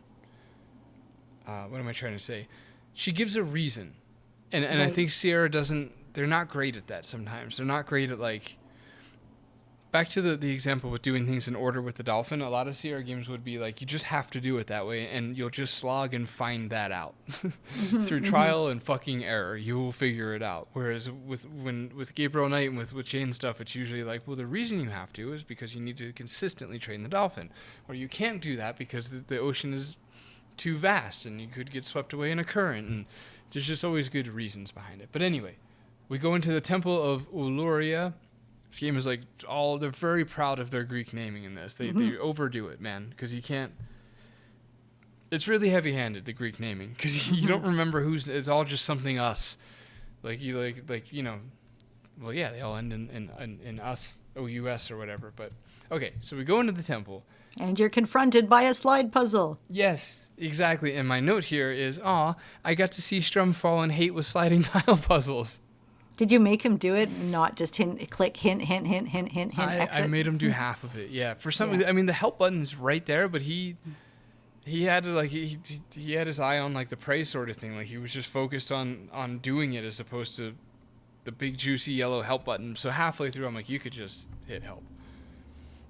what am I trying to say? She gives a reason. And I think Sierra they're not great at that sometimes. They're not great at, like, back to the example with doing things in order with the dolphin. A lot of Sierra games would be like, you just have to do it that way, and you'll just slog and find that out. Through trial and fucking error, you will figure it out. Whereas with Gabriel Knight and with Jane stuff, it's usually like, well, the reason you have to is because you need to consistently train the dolphin. Or you can't do that because the ocean is too vast, and you could get swept away in a current, and there's just always good reasons behind it. But anyway, we go into the Temple of Uluria. This game is like they're very proud of their Greek naming in this. They overdo it, man, because you can't. It's really heavy-handed, the Greek naming, because you don't remember it's all just something us. Like well, yeah, they all end in us, O-U-S or whatever. But okay, so we go into the temple. And you're confronted by a slide puzzle. Yes, exactly. And my note here is, I got to see Strum fall in hate with sliding tile puzzles. Did you make him do it, not just click, hint, exit? I made him do half of it, yeah. For some reason, I mean, the help button's right there, but he had to, like, he had his eye on, like, the prey sort of thing. Like, he was just focused on doing it as opposed to the big, juicy yellow help button. So halfway through, I'm like, you could just hit help.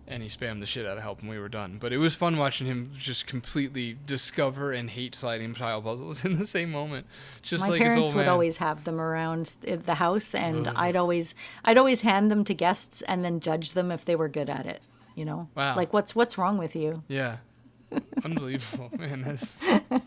And he spammed the shit out of help, and we were done. But it was fun watching him just completely discover and hate sliding tile puzzles in the same moment. Just My like his parents old would man. always have them around the house, and I'd always hand them to guests and then judge them if they were good at it. Wow. Like what's wrong with you? Yeah, unbelievable, man. That's oh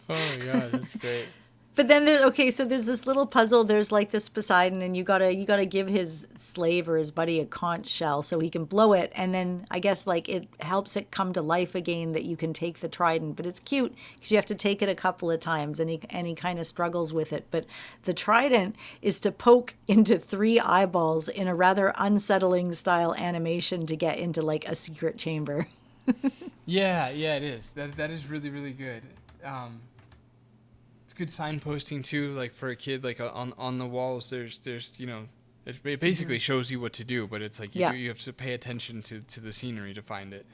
my god, that's great. But then so there's this little puzzle. There's like this Poseidon, and you gotta give his slave or his buddy a conch shell so he can blow it, and then I guess like it helps it come to life again that you can take the trident. But it's cute because you have to take it a couple of times, and he kind of struggles with it. But the trident is to poke into 3 eyeballs in a rather unsettling style animation to get into like a secret chamber. Yeah, it is. That is really, really good. Good signposting too, like for a kid, like on the walls. There's it basically shows you what to do, but it's like you have to pay attention to the scenery to find it.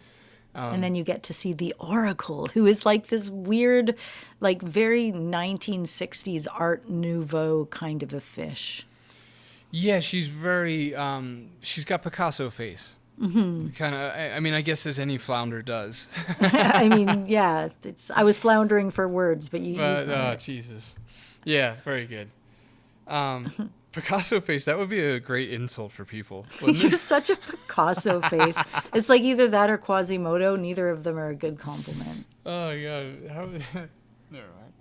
And then you get to see the Oracle, who is like this weird, like very 1960s Art Nouveau kind of a fish. Yeah, she's very she's got Picasso face. Kind of. I mean, I guess as any flounder does. I mean, yeah, I was floundering for words, but you. Oh, Jesus. Yeah, very good. Picasso face, that would be a great insult for people, wouldn't You're it? such a Picasso face. It's like either that or Quasimodo. Neither of them are a good compliment. Oh, God. How... Never mind.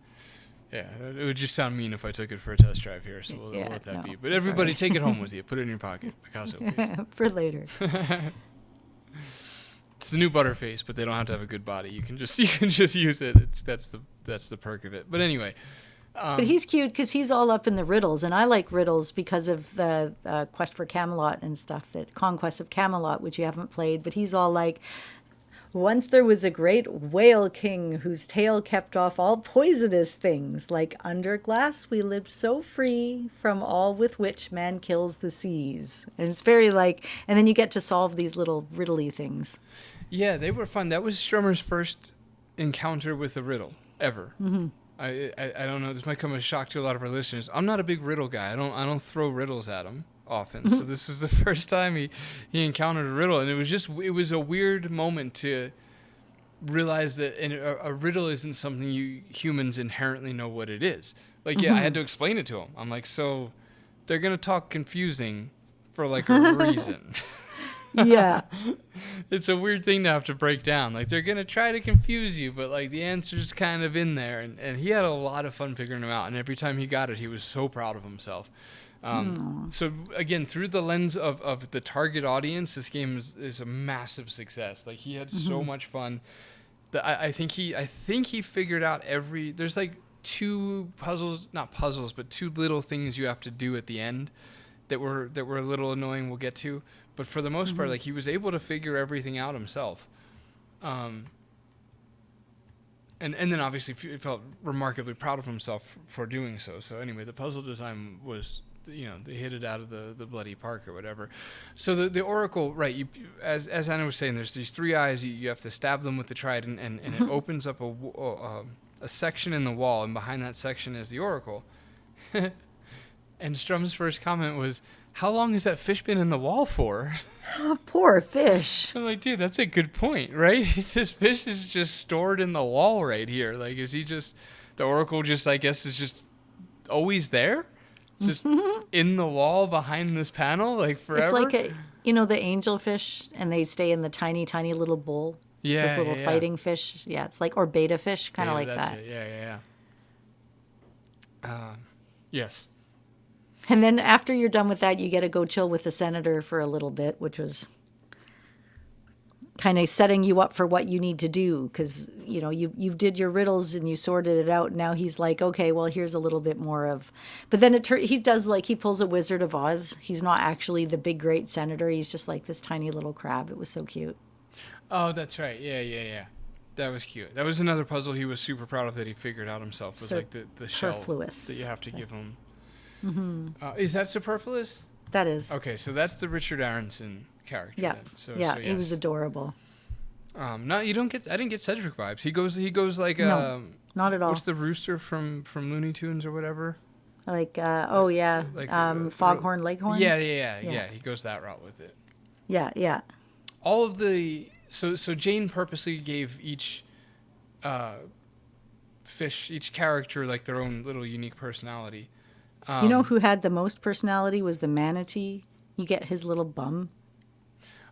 Yeah, it would just sound mean if I took it for a test drive here, so we'll let that be. But everybody, take it home with you. Put it in your pocket. Picasso face. For later. It's the new Butterface, but they don't have to have a good body. You can just use it. That's the perk of it. But anyway. But he's cute because he's all up in the riddles, and I like riddles because of the Quest for Camelot and stuff, that Conquest of Camelot, which you haven't played. But he's all like, once there was a great whale king whose tail kept off all poisonous things. Like under glass we lived so free from all with which man kills the seas. And it's very like, and then you get to solve these little riddly things. Yeah, they were fun. That was Strummer's first encounter with a riddle ever. Mm-hmm. I don't know. This might come as a shock to a lot of our listeners. I'm not a big riddle guy. I don't throw riddles at him often. So this was the first time he encountered a riddle, and it was a weird moment to realize that a riddle isn't something you humans inherently know what it is. Like, yeah, I had to explain it to him. I'm like, so they're gonna talk confusing for like a reason. Yeah. It's a weird thing to have to break down. Like, they're going to try to confuse you, but, like, the answer's kind of in there. And he had a lot of fun figuring them out. And every time he got it, he was so proud of himself. So, again, through the lens of the target audience, this game is a massive success. Like, he had so much fun. I think he figured out there's, like, two little things you have to do at the end that were a little annoying we'll get to. But for the most part, like, he was able to figure everything out himself. And then obviously he felt remarkably proud of himself for doing so. So anyway, the puzzle design was, they hit it out of the bloody park or whatever. So the oracle, right, as Anna was saying, there's these three eyes. You have to stab them with the trident, and it opens up a section in the wall, and behind that section is the oracle. And Strum's first comment was, how long has that fish been in the wall for? Oh, poor fish. I'm like, dude, that's a good point, right? This fish is just stored in the wall right here. Like, is he just, the oracle just, I guess, is just always there? Just in the wall behind this panel, like forever? It's like, the angelfish, and they stay in the tiny, tiny little bowl. Yeah. This little fighting fish. Yeah, it's like, or beta fish, kind of like that's that. It. Yeah. Yes. And then after you're done with that, you get to go chill with the senator for a little bit, which was kind of setting you up for what you need to do. Because, you did your riddles and you sorted it out. Now he's like, okay, well, here's a little bit more of... But then he does, like, he pulls a Wizard of Oz. He's not actually the big, great senator. He's just like this tiny little crab. It was so cute. Oh, that's right. Yeah. That was cute. That was another puzzle he was super proud of that he figured out himself. Was like the shell that you have to give him. Mm-hmm. Is that superfluous? That is. Okay, so that's the Richard Aronson character. Yeah, then. So yes. He was adorable. No, you don't get. I didn't get Cedric vibes. He goes like no, not at all. What's the rooster from Looney Tunes or whatever? Like Foghorn Leghorn. Yeah. He goes that route with it. Yeah. All of the so Jane purposely gave each each character like their own little unique personality. You know who had the most personality was the manatee. You get his little bum.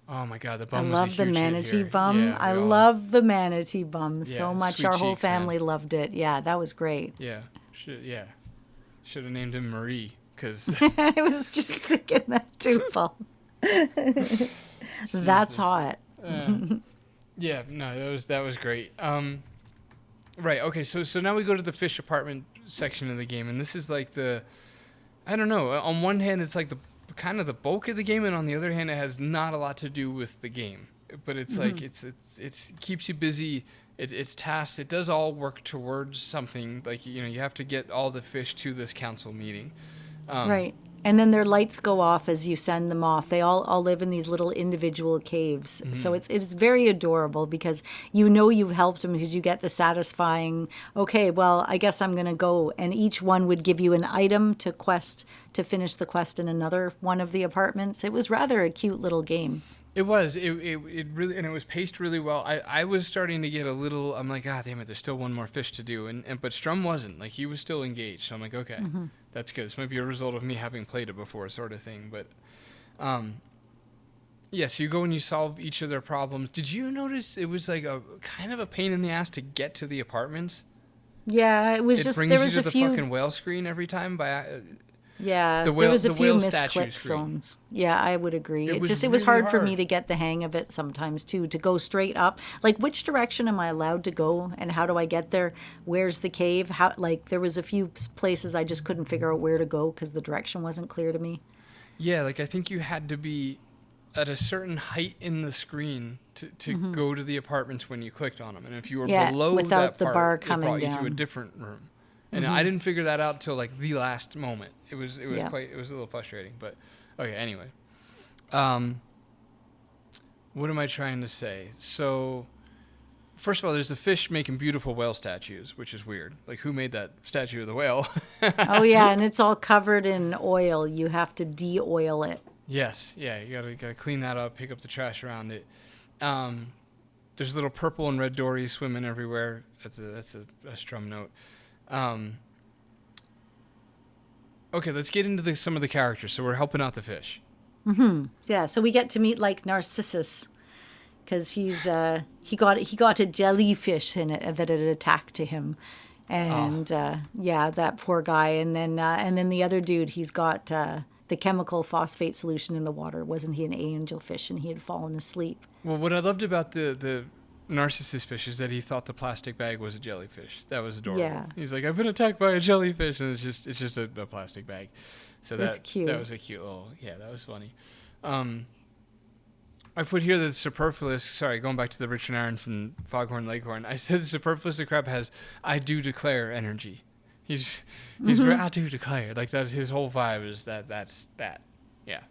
Oh my God, the bum I was a love huge the hit manatee here. bum. Yeah, I love the manatee bum so much. sweet Our whole cheeks, man. family loved it. Yeah, that was great. Yeah. Should have named him Marie because I was just thinking that too, Paul. That's hot. Yeah, no, that was great. Right, okay, so now we go to the fish apartment section of the game, and this is like I don't know. On one hand, it's like the kind of the bulk of the game, and on the other hand, it has not a lot to do with the game. But it's like it keeps you busy. It's tasks. It does all work towards something. Like you have to get all the fish to this council meeting. Right. And then their lights go off as you send them off. They all live in these little individual caves. Mm-hmm. So it's very adorable because you've helped them because you get the satisfying, okay, well, I guess I'm going to go. And each one would give you an item to finish the quest in another one of the apartments. It was rather a cute little game. It was. It really, and it was paced really well. I was starting to get a little. I'm like, damn it, there's still one more fish to do, and but Strum wasn't. Like, he was still engaged. So I'm like, okay, that's good. This might be a result of me having played it before, sort of thing. But, yeah. So you go and you solve each of their problems. Did you notice it was like a kind of a pain in the ass to get to the apartments? Yeah, it was just brings there you was to a the few. fucking whale screen every time by. Yeah, The there was a the few whale statue misclick screen. zones. Yeah, I would agree. It It was just it was really hard for me hard. to get the hang of it sometimes too, to go straight up. Like, which direction am I allowed to go and how do I get there? Where's the cave? How, like, there was a few places I just couldn't figure out where to go because the direction wasn't clear to me. Yeah, like I think you had to be at a certain height in the screen to go to the apartments when you clicked on them. And if you were Yeah, below without that the part, bar it coming brought you to a down. different room. And I didn't figure that out till like the last moment. It was Yeah. it was a little frustrating, but okay, anyway. What am I trying to say? So first of all, there's the fish making beautiful whale statues, which is weird. Like, who made that statue of the whale? Oh yeah, and it's all covered in oil. You have to de-oil it. Yes, yeah, you gotta clean that up, pick up the trash around it. There's little purple and red dories swimming everywhere. That's a Strum note. Okay, let's get into some of the characters. So we're helping out the fish. Yeah, so we get to meet like Narcissus because he got a jellyfish in it that had attacked to him, and yeah, that poor guy. And then the other dude, he's got the chemical phosphate solution in the water. Wasn't he an angelfish and he had fallen asleep? Well, what I loved about the Narcissus fish is that he thought the plastic bag was a jellyfish. That was adorable. Yeah. He's like, I've been attacked by a jellyfish, and it's just a plastic bag. So That's cute. That was a cute little, yeah, that was funny. I put here that superfluous. Sorry, going back to the Richard Aronson Foghorn Leghorn. I said the superfluous the crab has I do declare energy. He's very, I do declare. Like, that's his whole vibe is that's that. Yeah.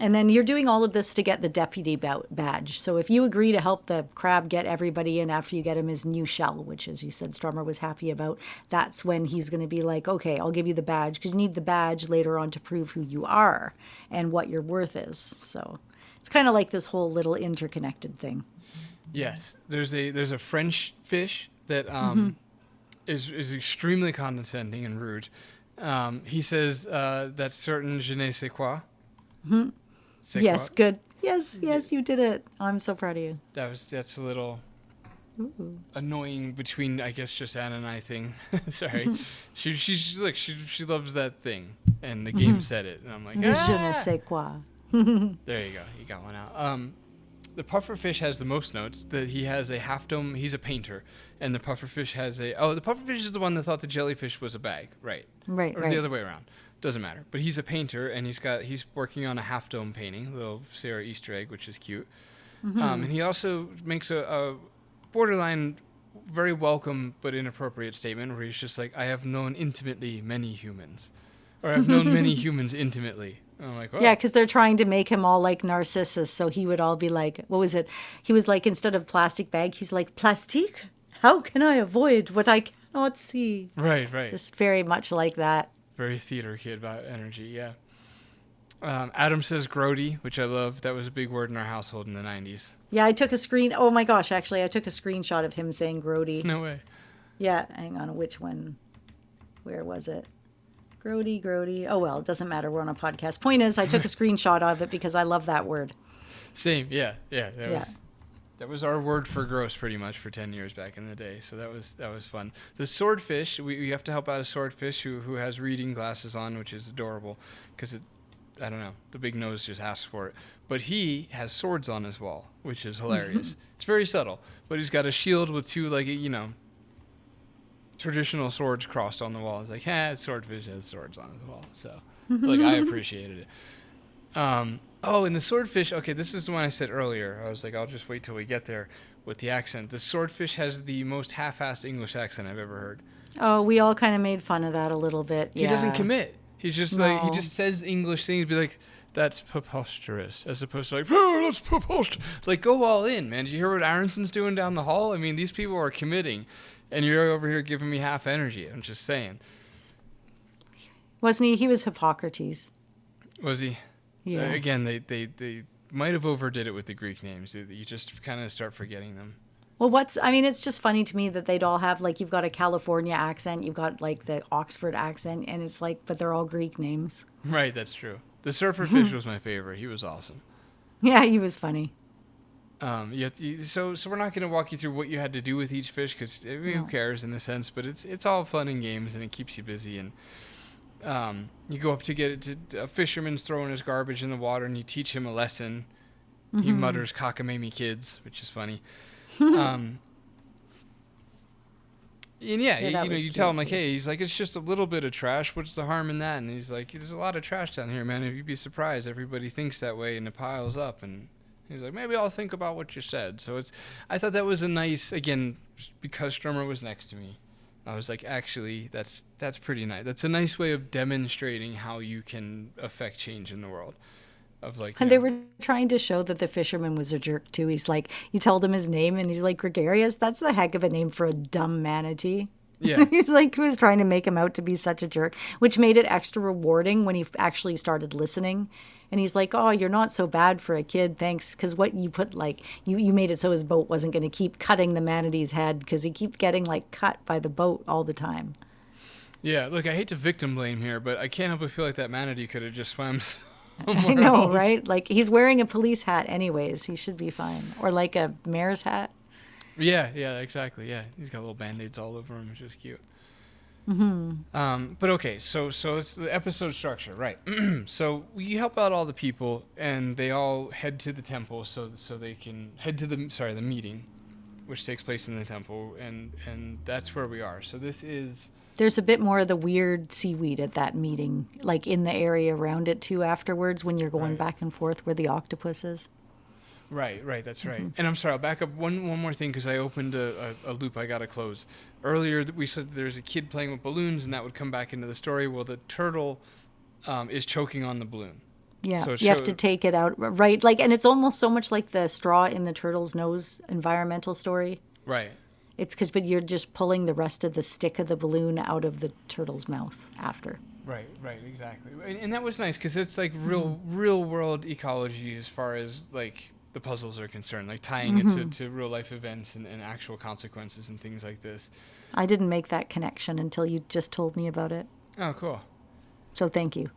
And then you're doing all of this to get the deputy badge. So if you agree to help the crab get everybody in after you get him his new shell, which, as you said, Strummer was happy about, that's when he's going to be like, okay, I'll give you the badge, because you need the badge later on to prove who you are and what your worth is. So it's kind of like this whole little interconnected thing. Yes, there's a French fish that is extremely condescending and rude. He says that's certain je ne sais quoi. C'est Yes, quoi? good. Yes, you did it. I'm so proud of you. That's a little annoying between, I guess, just Anna and I thing. Sorry, she's like she loves that thing, and the game said it, and I'm like, Je ne sais quoi. There you go, you got one out. The pufferfish has the most notes. That he has a half dome. He's a painter, and the pufferfish has the pufferfish is the one that thought the jellyfish was a bag, right? Right, Or right. the other way around. Doesn't matter. But he's a painter, and he's working on a half dome painting, little Sarah Easter egg, which is cute. And he also makes a borderline, very welcome but inappropriate statement where he's just like, I have known intimately many humans, or I've known many humans intimately. And I'm like, oh. Yeah, because they're trying to make him all like Narcissus, so he would all be like, what was it? He was like, instead of plastic bag, he's like, plastique? How can I avoid what I cannot see? Right. Just very much like that. Very theater kid about energy, yeah. Adam says grody, which I love. That was a big word in our household in the 90s. Yeah, I took a oh my gosh, actually, I took a screenshot of him saying grody. No way. Yeah, hang on, which one? Where was it? Grody. Oh, well, it doesn't matter. We're on a podcast. Point is, I took a screenshot of it because I love that word. Same, yeah. That was our word for gross pretty much for 10 years back in the day. So that was fun. The swordfish, we have to help out a swordfish who has reading glasses on, which is adorable because I don't know, the big nose just asks for it. But he has swords on his wall, which is hilarious. It's very subtle, but he's got a shield with two, like, traditional swords crossed on the wall. It's like, swordfish has swords on his wall. So, like, I appreciated it. And the swordfish, okay, this is the one I said earlier. I was like, I'll just wait till we get there with the accent. The swordfish has the most half-assed English accent I've ever heard. Oh, we all kind of made fun of that a little bit. He doesn't commit. He's just No. like, he just says English things, be like, that's preposterous, as opposed to like, oh, that's preposterous. Like, go all in, man. Did you hear what Aronson's doing down the hall? I mean, these people are committing, and you're over here giving me half energy. I'm just saying. Wasn't he? He was Hippocrates. Was he? Yeah. Again, they might have overdid it with the Greek names. You just kind of start forgetting them. Well, it's just funny to me that they'd all have, like, you've got a California accent, you've got, like, the Oxford accent, and it's like, but they're all Greek names. Right, that's true. The surfer fish was my favorite. He was awesome. Yeah, he was funny. So we're not going to walk you through what you had to do with each fish, because who cares in a sense, but it's all fun and games, and it keeps you busy. And you go up to get it to a fisherman's throwing his garbage in the water, and you teach him a lesson. He mutters cockamamie kids, which is funny. And you tell him, like, hey, he's like, it's just a little bit of trash. What's the harm in that? And he's like, there's a lot of trash down here, man. You'd be surprised. Everybody thinks that way, and it piles up. And he's like, maybe I'll think about what you said. So I thought that was a nice, again, because Strummer was next to me, I was like, actually, that's pretty nice. That's a nice way of demonstrating how you can affect change in the world. And they were trying to show that the fisherman was a jerk too. He's like, you told him his name, and he's like, Gregarious. That's the heck of a name for a dumb manatee. Yeah. He's like, he was trying to make him out to be such a jerk, which made it extra rewarding when he actually started listening. And he's like, oh, you're not so bad for a kid, thanks. Because what you put, like, you made it so his boat wasn't going to keep cutting the manatee's head, because he keeps getting, like, cut by the boat all the time. Yeah, look, I hate to victim blame here, but I can't help but feel like that manatee could have just swam I know, right? Like, he's wearing a police hat anyways. He should be fine. Or like a mayor's hat. Yeah, exactly. Yeah, he's got little Band-Aids all over him, which is cute. But okay, so it's the episode structure, right? So we help out all the people, and they all head to the temple, so they can head to the meeting, which takes place in the temple, and that's where we are. So this is. There's a bit more of the weird seaweed at that meeting, like in the area around it too afterwards when you're going back and forth where the octopus is. Right, that's right. And I'm sorry, I'll back up one more thing, because I opened a loop I got to close. Earlier we said there's a kid playing with balloons, and that would come back into the story. Well, the turtle is choking on the balloon. Yeah, so you have to take it out, right? Like, and it's almost so much like the straw in the turtle's nose environmental story. Right. It's but you're just pulling the rest of the stick of the balloon out of the turtle's mouth after. Right, exactly. And that was nice, because it's like real world ecology as far as like the puzzles are concerned, like tying it to real life events and actual consequences and things like this. I didn't make that connection until you just told me about it. Oh, cool. So thank you.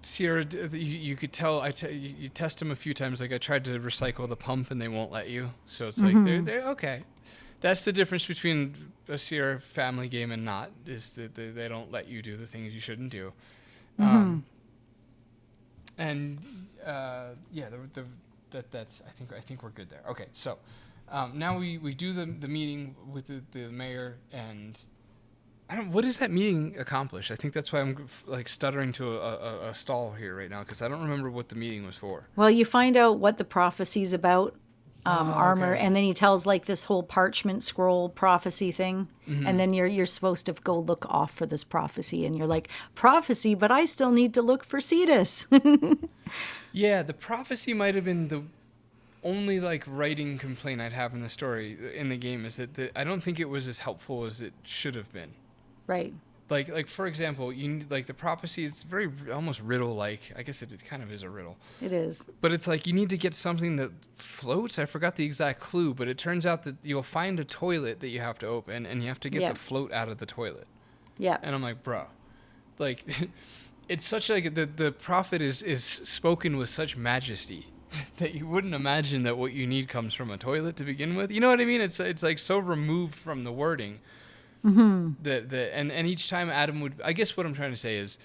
Sierra, you could tell, you test them a few times. Like, I tried to recycle the pump, and they won't let you. So it's like, they're okay. That's the difference between a Sierra family game and not, is that they don't let you do the things you shouldn't do. That's I think we're good there. Okay, so now we do the meeting with the mayor, and what does that meeting accomplish? I think that's why I'm like stuttering to a stall here right now, because I don't remember what the meeting was for. Well, you find out what the prophecy's about, armor, okay. and then he tells like this whole parchment scroll prophecy thing, and then you're supposed to go look off for this prophecy, and you're like, prophecy, but I still need to look for Cetus. Yeah, the prophecy might have been the only like writing complaint I'd have in the story in the game, is that I don't think it was as helpful as it should have been. Right. Like for example, you need, like, the prophecy is very almost riddle-like. I guess it kind of is a riddle. It is. But it's like you need to get something that floats. I forgot the exact clue, but it turns out that you'll find a toilet that you have to open, and you have to get the float out of the toilet. Yeah. And I'm like, bro, like, it's such like the prophet is spoken with such majesty that you wouldn't imagine that what you need comes from a toilet to begin with. You know what I mean? It's like so removed from the wording. And each time Adam would, I guess what I'm trying to say is,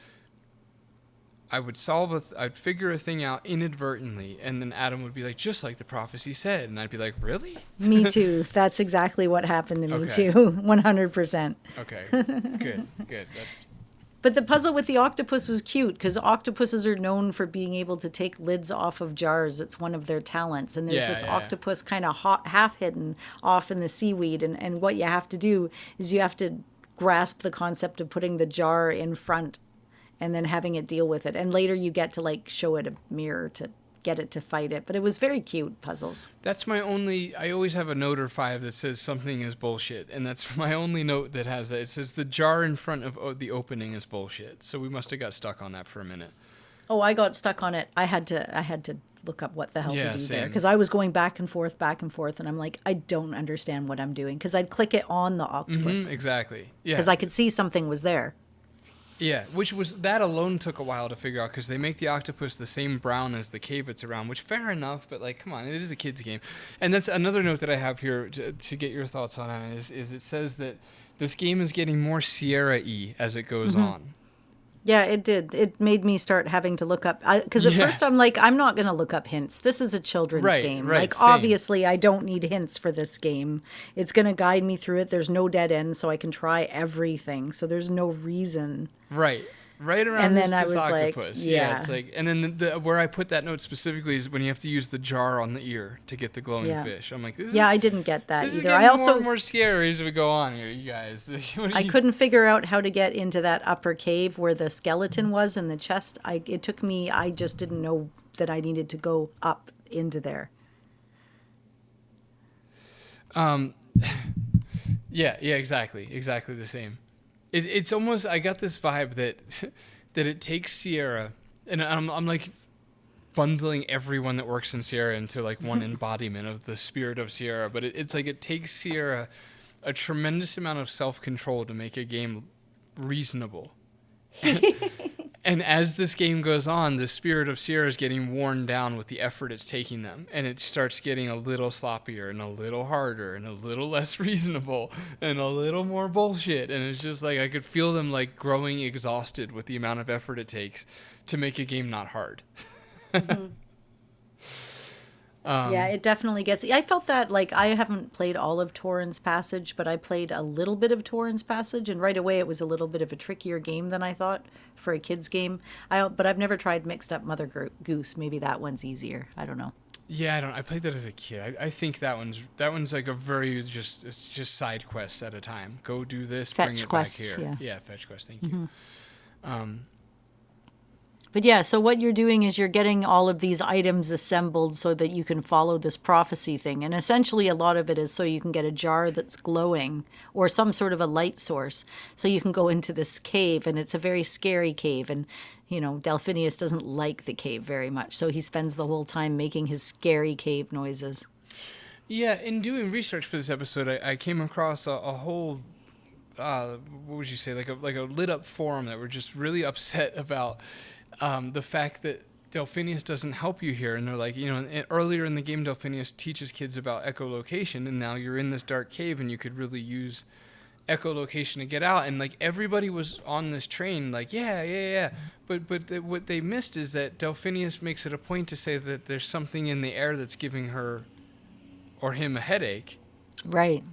I'd figure a thing out inadvertently, and then Adam would be like, just like the prophecy said, and I'd be like, really? Me too. That's exactly what happened to me too. 100%. Okay, good. But the puzzle with the octopus was cute, because octopuses are known for being able to take lids off of jars. It's one of their talents. And there's this octopus kind of half hidden off in the seaweed. And what you have to do is you have to grasp the concept of putting the jar in front and then having it deal with it. And later you get to like show it a mirror to get it to fight it. But it was very cute puzzles. That's my only, I always have a note or 5 that says something is bullshit, and that's my only note that has that. It says the jar in front of the opening is bullshit. So we must have got stuck on that for a minute. Oh, I got stuck on it. I had to look up what the hell to do there same. because I was going back and forth, and I'm like, I don't understand what I'm doing because I'd click it on the octopus Exactly. Yeah. because I could see something was there. Yeah, that alone took a while to figure out because they make the octopus the same brown as the cave it's around, which fair enough, but like, come on, it is a kid's game. And that's another note that I have here to get your thoughts on it is it says that this game is getting more Sierra-y as it goes on. Yeah, it did. It made me start having to look up because at first I'm like, I'm not going to look up hints. This is a children's game. Like, same. obviously, I don't need hints for this game. It's going to guide me through it. There's no dead end, so I can try everything. So there's no reason. Right around And this then I was like, octopus. yeah. It's like, and then where I put that note specifically is when you have to use the jar on the ear to get the glowing fish. I'm like, I didn't get that this either. is I getting also more and more scary as we go on here, you guys. I couldn't figure out how to get into that upper cave where the skeleton was in the chest. It took me. I just didn't know that I needed to go up into there. Yeah, exactly the same. It's almost, I got this vibe that it takes Sierra, and I'm like bundling everyone that works in Sierra into like one embodiment of the spirit of Sierra, but it's like it takes Sierra a tremendous amount of self-control to make a game reasonable. And as this game goes on, the spirit of Sierra is getting worn down with the effort it's taking them. And it starts getting a little sloppier and a little harder and a little less reasonable and a little more bullshit. And it's just like I could feel them like growing exhausted with the amount of effort it takes to make a game not hard. Yeah, it definitely gets. I felt that like I haven't played all of Torrens Passage, but I played a little bit of Torrens Passage, and right away it was a little bit of a trickier game than I thought for a kid's game. But I've never tried Mixed Up Mother Goose. Maybe that one's easier. I don't know. Yeah, I played that as a kid. I think that one's like a very it's just side quests at a time. Go do this, Fetch bring it quests, back here. yeah. Yeah, fetch quests. Thank you. But yeah, so what you're doing is you're getting all of these items assembled so that you can follow this prophecy thing. And essentially a lot of it is so you can get a jar that's glowing or some sort of a light source. So you can go into this cave, and it's a very scary cave. And, you know, Delphinius doesn't like the cave very much. So he spends the whole time making his scary cave noises. Yeah, in doing research for this episode, I came across a whole... what would you say? Like a lit up forum that were just really upset about... the fact that Delphinius doesn't help you here. And they're like, you know, earlier in the game, Delphinius teaches kids about echolocation, and now you're in this dark cave and you could really use echolocation to get out. And like everybody was on this train like, yeah. But what they missed is that Delphinius makes it a point to say that there's something in the air that's giving her or him a headache. Right.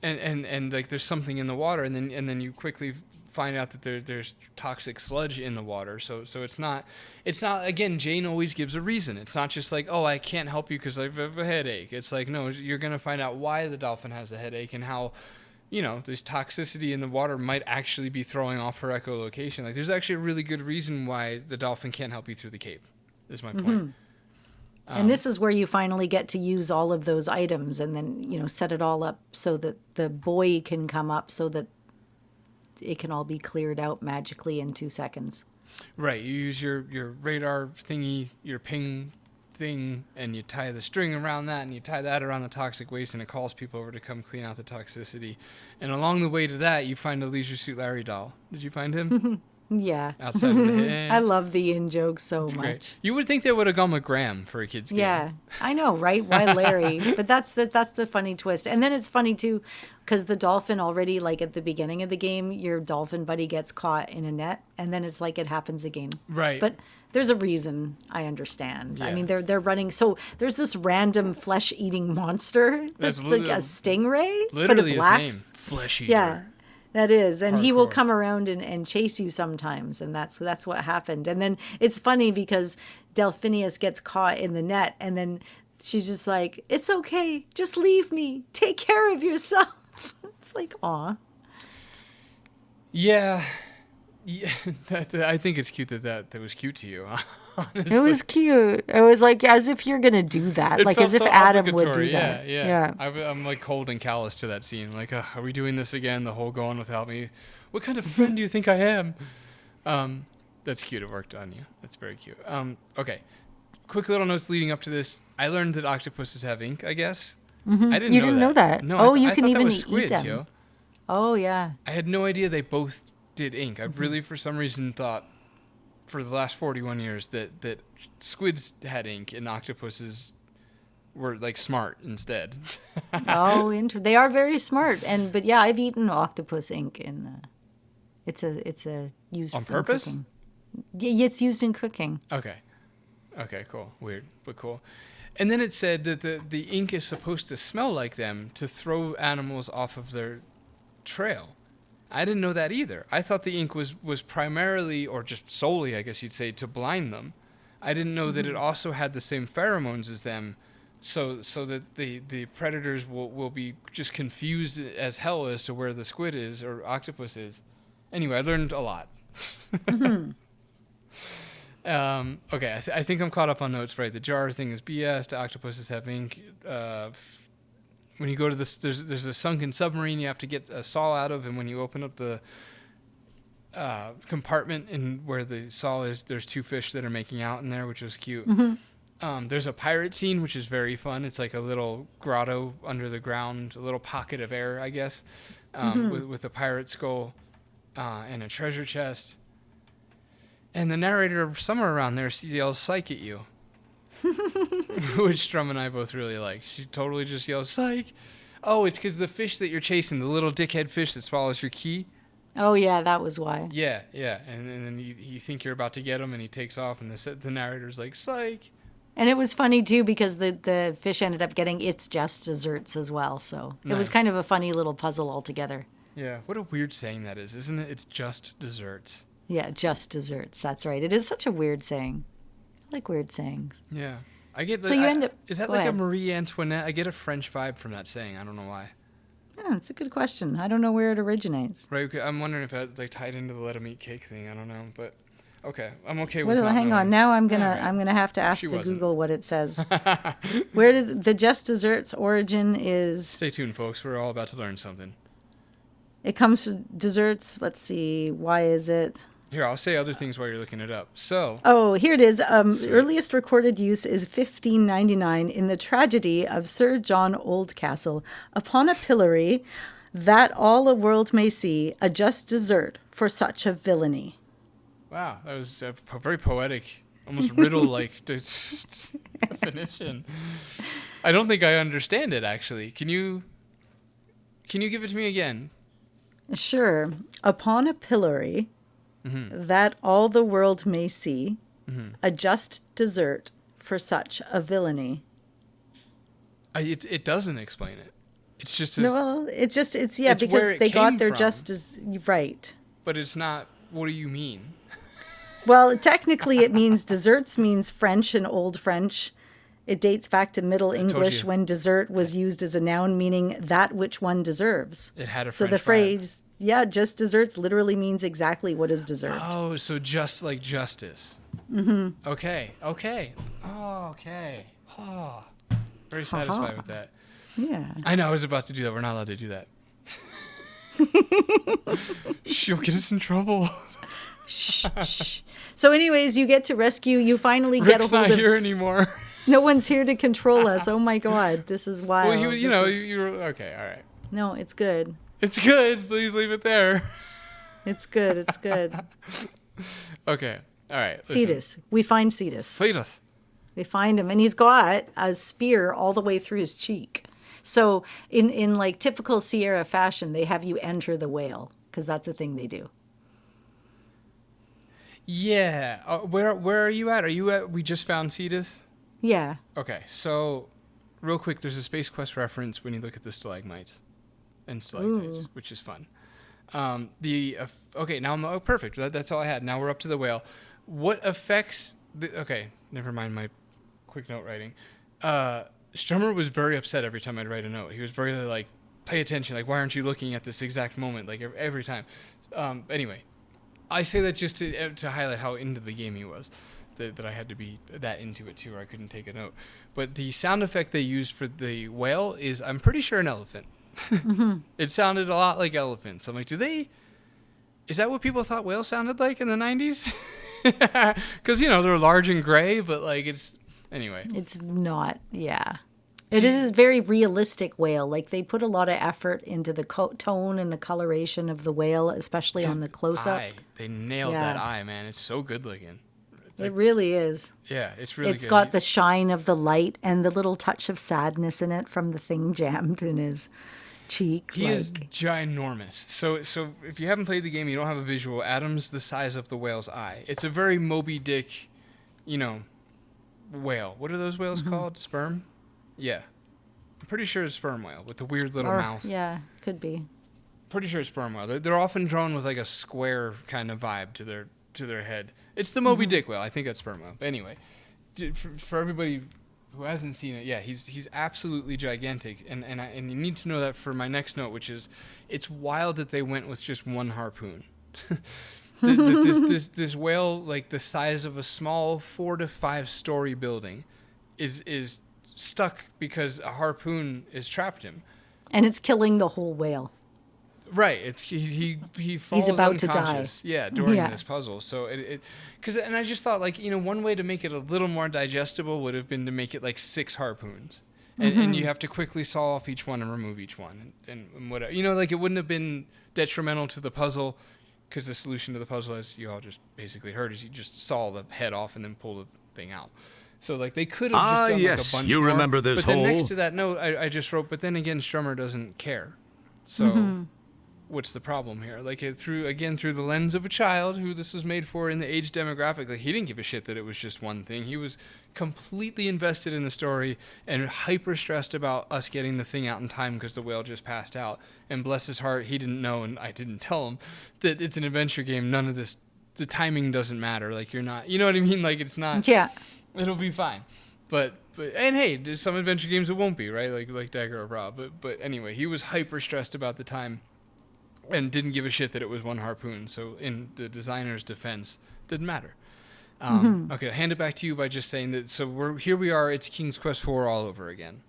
And like there's something in the water, and then you quickly find out that there's toxic sludge in the water. So it's not again, Jane always gives a reason. It's not just like, oh, I can't help you because I have a headache. It's like, no, you're going to find out why the dolphin has a headache and how, you know, this toxicity in the water might actually be throwing off her echolocation. Like there's actually a really good reason why the dolphin can't help you through the cave, is my point. And this is where you finally get to use all of those items and then, you know, set it all up so that the buoy can come up so that it can all be cleared out magically in 2 seconds. Right. You use your radar thingy, your ping thing, and you tie the string around that, and you tie that around the toxic waste, and it calls people over to come clean out the toxicity. And along the way to that, you find a Leisure Suit Larry doll. Did you find him? Yeah. Outside of the head. I love the in-jokes so much. Great. You would think they would have gone with Graham for a kid's game. Yeah, I know, right? Why Larry? But that's the funny twist. And then it's funny, too, because the dolphin already, like at the beginning of the game, your dolphin buddy gets caught in a net, and then it's like it happens again. Right. But there's a reason, I understand. Yeah. I mean, they're running. So there's this random flesh-eating monster that's like a stingray. Literally his name. Flesh eater. Yeah. That is, and he will Hardcore. come around and chase you sometimes, and that's what happened. And then it's funny because Delphinius gets caught in the net, and then she's just like, "It's okay, just leave me. Take care of yourself." It's like, aw. Yeah. I think it's cute that was cute to you. Honestly. It was cute. It was like as if you're gonna do that, It like felt as if so Adam would do obligatory. that. Yeah. I'm like cold and callous to that scene. Like, are we doing this again? The whole going without me. What kind of friend do you think I am? That's cute. It worked on you. That's very cute. Okay. Quick little notes leading up to this. I learned that octopuses have ink, I guess. Mm-hmm. I didn't You know didn't that. know that? No, Oh, you I can thought even that was eat squids, them. yo. Oh, yeah. I had no idea they both did ink. I really, for some reason, thought for the last 41 years that squids had ink and octopuses were like smart instead. Oh, they are very smart. But yeah, I've eaten octopus ink it's a used On for purpose? cooking. Yeah, it's used in cooking. Okay. Okay, cool. Weird, but cool. And then it said that the ink is supposed to smell like them to throw animals off of their trail. I didn't know that either. I thought the ink was primarily, or just solely, I guess you'd say, to blind them. I didn't know that it also had the same pheromones as them, so that the predators will be just confused as hell as to where the squid is or octopus is. Anyway, I learned a lot. Okay, I think I'm caught up on notes, right? The jar thing is BS. The octopuses have ink. When you go to this, there's a sunken submarine you have to get a saw out of, and when you open up the compartment in where the saw is, there's two fish that are making out in there, which was cute. There's a pirate scene, which is very fun. It's like a little grotto under the ground, a little pocket of air, I guess, with a pirate skull and a treasure chest. And the narrator, somewhere around there, yells "psych" at you. Which Strum and I both really like. She totally just yells "psych." Oh, it's because the fish that you're chasing, the little dickhead fish that swallows your key. Oh, yeah, that was why. Yeah. And then you think you're about to get him, and he takes off, and the narrator's like, "psych." And it was funny, too, because the fish ended up getting its just desserts as well. So it was Nice. kind of a funny little puzzle altogether. Yeah, what a weird saying that is, isn't it? It's just desserts. Yeah, just desserts. That's right. It is such a weird saying. I like weird sayings. Yeah. I get. So you end up. Is that go like ahead. a Marie Antoinette? I get a French vibe from that saying. I don't know why. Yeah, it's a good question. I don't know where it originates. Right. Okay, I'm wondering if that like tied into the let 'em eat cake thing. I don't know, but okay, I'm okay with. Well, not hang knowing. on. Now I'm All right. gonna have to ask She the wasn't. Google what it says. Where did the just desserts origin is? Stay tuned, folks. We're all about to learn something. It comes from desserts. Let's see. Why is it? Here, I'll say other things while you're looking it up. So, Oh, here it is. Sweet. Earliest recorded use is 1599 in the tragedy of Sir John Oldcastle. Upon a pillory, that all the world may see, a just desert for such a villainy. wow, that was a very poetic, almost riddle-like definition. I don't think I understand it, actually. Can you give it to me again? Sure. Upon a pillory, that all the world may see, a just desert for such a villainy. It doesn't explain it. It's just No, well, it's where because it they got came their from. justice right. But it's not. What do you mean? Well, technically, it means desserts means French and Old French. It dates back to Middle told English you. when dessert was used as a noun meaning that which one deserves. It had a So French the vibe. phrase, yeah, just desserts literally means exactly what is deserved. Oh, so just like justice. Mm-hmm. Okay. Oh, okay. Oh, very satisfied with that. Yeah. I know I was about to do that. We're not allowed to do that. She'll get us in trouble. Shh, shh. So anyways, you get to rescue, you finally get Rick's a hold not of... here anymore. No one's here to control us. Oh my God, this is wild. Well, you This know, is- you're okay. All right. No, it's good. It's good. Please leave it there. It's good. It's good. Okay. All right. listen. Cetus. We find Cetus. Cetus. We find him, and he's got a spear all the way through his cheek. So in like typical Sierra fashion, they have you enter the whale because that's a thing they do. Yeah. Where are you at? Are you at? We just found Cetus. Yeah. Okay. So, real quick, there's a Space Quest reference when you look at the stalagmites and stalactites, Ooh. which is fun. Okay. Now I'm perfect. That's all I had. Now we're up to the whale. What affects the? Okay. Never mind my quick note writing. Strummer was very upset every time I'd write a note. He was very like, pay attention. Like, why aren't you looking at this exact moment? Like every time. Anyway, I say that just to highlight how into the game he was. That I had to be that into it too, or I couldn't take a note. But the sound effect they used for the whale is, I'm pretty sure, an elephant. Mm-hmm. It sounded a lot like elephants. I'm like, is that what people thought whales sounded like in the 90s? Because, they're large and gray, but like anyway. It's not, yeah. It is a very realistic whale. Like they put a lot of effort into the tone and the coloration of the whale, especially on the close-up. They nailed that eye, man. It's so good looking. It really is. Yeah, it's really good. It's got the shine of the light and the little touch of sadness in it from the thing jammed in his cheek. He is ginormous. So if you haven't played the game, you don't have a visual. Adam's the size of the whale's eye. It's a very Moby Dick, whale. What are those whales called? Sperm? Yeah. I'm pretty sure it's sperm whale with the weird little mouth. Yeah, could be. Pretty sure it's sperm whale. They're often drawn with like a square kind of vibe to their head. It's the Moby Dick whale. I think that's sperm whale. But anyway, for everybody who hasn't seen it, yeah, he's absolutely gigantic, and you need to know that for my next note, which is, it's wild that they went with just one harpoon. This whale, like the size of a small 4 to 5 story building, is stuck because a harpoon has trapped him, and it's killing the whole whale. Right, it's he falls He's about unconscious, to die. yeah, during this puzzle. So and I just thought, like, one way to make it a little more digestible would have been to make it like 6 harpoons, and you have to quickly saw off each one and remove each one, and whatever. Like it wouldn't have been detrimental to the puzzle, because the solution to the puzzle, as you all just basically heard, is you just saw the head off and then pull the thing out. So like they could have just done like a bunch you more. remember this but then hole? next to that note, I just wrote, but then again, Strummer doesn't care. So what's the problem here? Like through the lens of a child who this was made for in the age demographic, like he didn't give a shit that it was just one thing. He was completely invested in the story and hyper stressed about us getting the thing out in time because the whale just passed out. And bless his heart, he didn't know, and I didn't tell him that it's an adventure game. None of this, the timing doesn't matter. Like you're not, you know what I mean? Like it's not. Yeah. It'll be fine. But and hey, there's some adventure games it won't be, right? Like Dagger or Rob. But anyway, he was hyper stressed about the time and didn't give a shit that it was one harpoon. So in the designer's defense, didn't matter. Okay, I'll hand it back to you by just saying that. So here we are. It's King's Quest 4 all over again.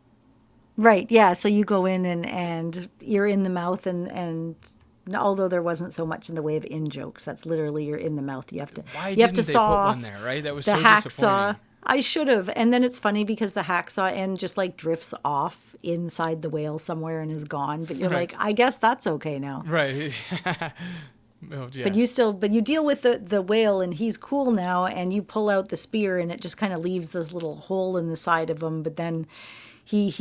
Right. Yeah. So you go in and you're in the mouth and although there wasn't so much in the way of in jokes, that's literally you're in the mouth. You have to Why didn't they saw put off one there, right? That was the so hacksaw. disappointing. I should have. And then it's funny because the hacksaw end just like drifts off inside the whale somewhere and is gone. But you're Right. like, I guess that's okay now. Right. Oh, yeah. But you deal with the whale and he's cool now, and you pull out the spear and it just kind of leaves this little hole in the side of him. But then we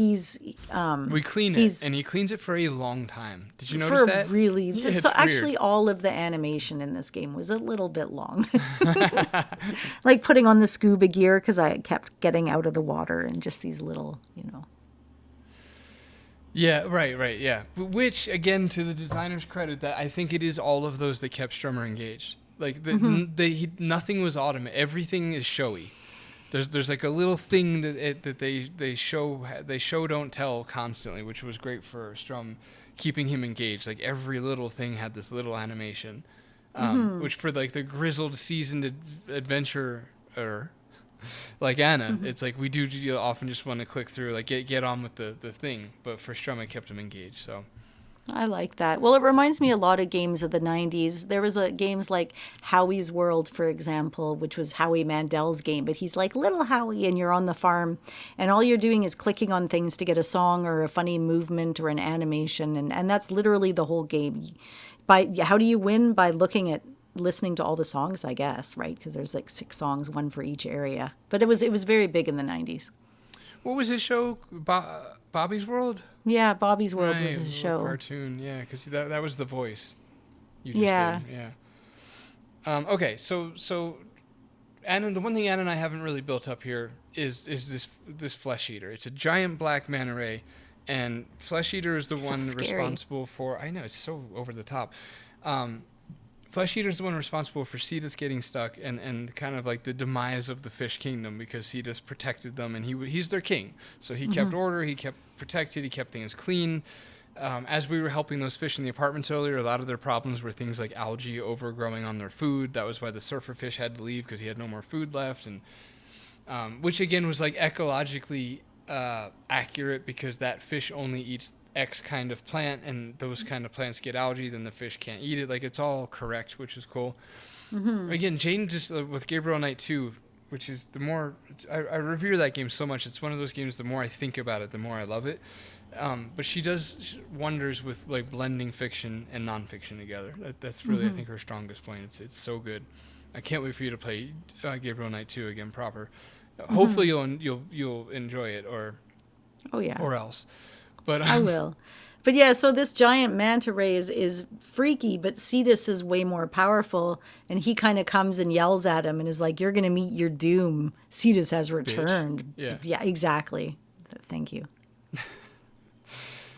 clean it, and he cleans it for a long time. Did you notice for that? really Yeah, it's so weird. actually all of the animation in this game was a little bit long. Like putting on the scuba gear because I kept getting out of the water and just these little, Yeah, right, yeah. Which, again, to the designer's credit, that I think it is all of those that kept Strummer engaged. Like, nothing was automated. Everything is showy. There's like a little thing that they show don't tell constantly, which was great for Strum, keeping him engaged. Like every little thing had this little animation, which for like the grizzled, seasoned adventurer like Anna, it's like we do often just want to click through, like get on with the thing. But for Strum, I kept him engaged. So. I like that. Well, it reminds me a lot of games of the 90s. There was games like Howie's World, for example, which was Howie Mandel's game. But he's like little Howie and you're on the farm. And all you're doing is clicking on things to get a song or a funny movement or an animation. And that's literally the whole game. How do you win? By listening to all the songs, I guess, right? Because there's like 6 songs, one for each area. But it was very big in the 90s. What was his show? Bobby's World? Yeah, Bobby's World Right, was a show. Cartoon, yeah, because that was the voice. You just Yeah. did, yeah. Okay, so Anna, the one thing Anna and I haven't really built up here is this flesh eater. It's a giant black manta ray, and flesh eater is the So one scary. responsible for. I know, it's so over the top. Flesh Eater is the one responsible for Cetus getting stuck and kind of like the demise of the fish kingdom, because Cetus protected them and he's their king. So he kept order, he kept protected, he kept things clean. As we were helping those fish in the apartments earlier, a lot of their problems were things like algae overgrowing on their food. That was why the surfer fish had to leave, because he had no more food left. And which again was like ecologically accurate, because that fish only eats X kind of plant, and those kind of plants get algae, then the fish can't eat it. Like, it's all correct, which is cool. Again, Jane just with Gabriel Knight 2, which is the more I revere that game so much. It's one of those games. The more I think about it, the more I love it. But she does wonders with like blending fiction and nonfiction together. That's really I think her strongest point. It's so good. I can't wait for you to play Gabriel Knight 2 again proper. Hopefully you'll enjoy it or else. But I will. But yeah, so this giant manta ray is freaky, but Cetus is way more powerful, and he kind of comes and yells at him and is like, "You're going to meet your doom. Cetus has returned." Bitch. Yeah, exactly. Thank you.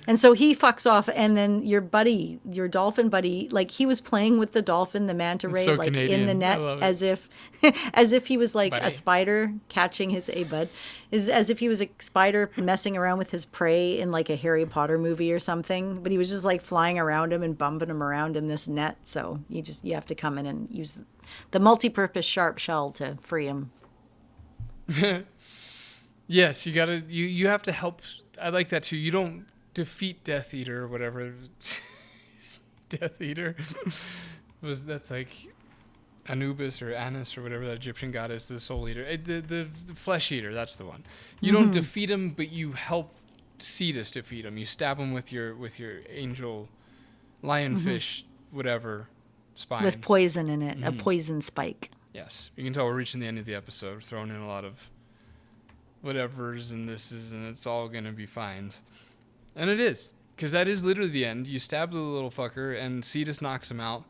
And so he fucks off, and then your dolphin buddy, like he was playing with the dolphin, the manta ray, so like Canadian. in the net, as if he was like Buddy. a spider catching his as if he was a spider messing around with his prey in like a Harry Potter movie or something. But he was just like flying around him and bumping him around in this net. So you have to come in and use the multi-purpose sharp shell to free him. Yes, you have to help. I like that too. You don't defeat Death Eater or whatever. Death Eater that's like Anubis or Anus or whatever that Egyptian god is, the soul eater, the flesh eater. That's the one. You don't defeat him, but you help Cetus defeat him. You stab him with your angel lionfish whatever spine With poison in it, a poison spike. Yes, you can tell we're reaching the end of the episode. Throwing in a lot of whatevers and and it's all gonna be fines. And it is, because that is literally the end. You stab the little fucker, and Cetus knocks him out,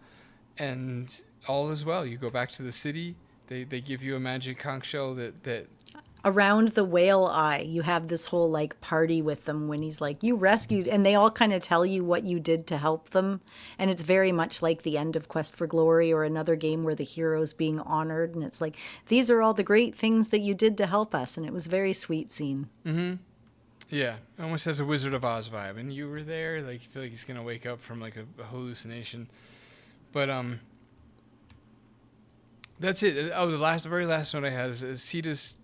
and all is well. You go back to the city. They give you a magic conch shell that Around the whale eye, you have this whole like party with them when he's like, you rescued, and they all kind of tell you what you did to help them. And it's very much like the end of Quest for Glory or another game where the hero's being honored. And it's like, these are all the great things that you did to help us. And it was a very sweet scene. Yeah, it almost has a Wizard of Oz vibe, and you were there. Like you feel like he's gonna wake up from like a hallucination, but that's it. Oh, the very last note I had is Cetus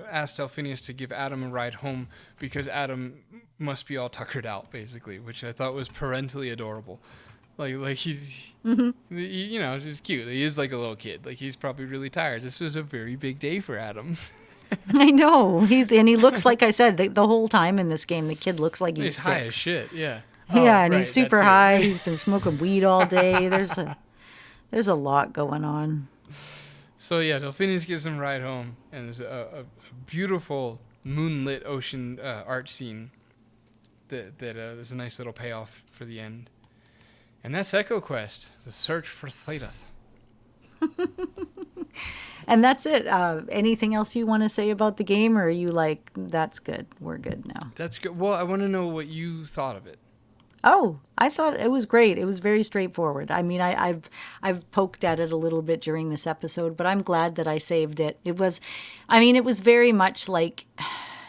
asked Delphinius to give Adam a ride home because Adam must be all tuckered out, basically, which I thought was parentally adorable. Like he's, you know, just cute. He is like a little kid. Like he's probably really tired. This was a very big day for Adam. I know. He looks like I said, the whole time in this game, the kid looks like he's high 6. as shit, yeah. Yeah, and right, he's super that's it. high. He's been smoking weed all day. There's a lot going on. So yeah, Delphinius gives him a ride home, and there's a beautiful moonlit ocean art scene that there's a nice little payoff for the end. And that's EcoQuest, the search for Cetus. And that's it. Anything else you want to say about the game, or are you like, that's good, we're good now? That's good. Well, I want to know what you thought of it. Oh, I thought it was great. It was very straightforward. I mean, I've poked at it a little bit during this episode, but I'm glad that I saved it. It was very much like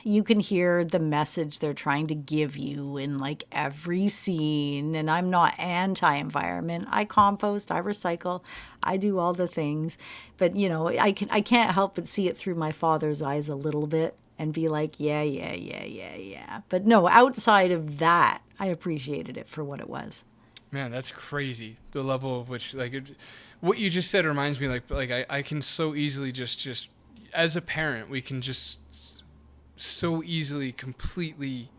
you can hear the message they're trying to give you in like every scene. And I'm not anti-environment. I compost, I recycle, I do all the things. But, you know, I can't help but see it through my father's eyes a little bit and be like, yeah. But no, outside of that, I appreciated it for what it was. Man, that's crazy. The level of which, what you just said reminds me, I can so easily just as a parent, we can just so easily completely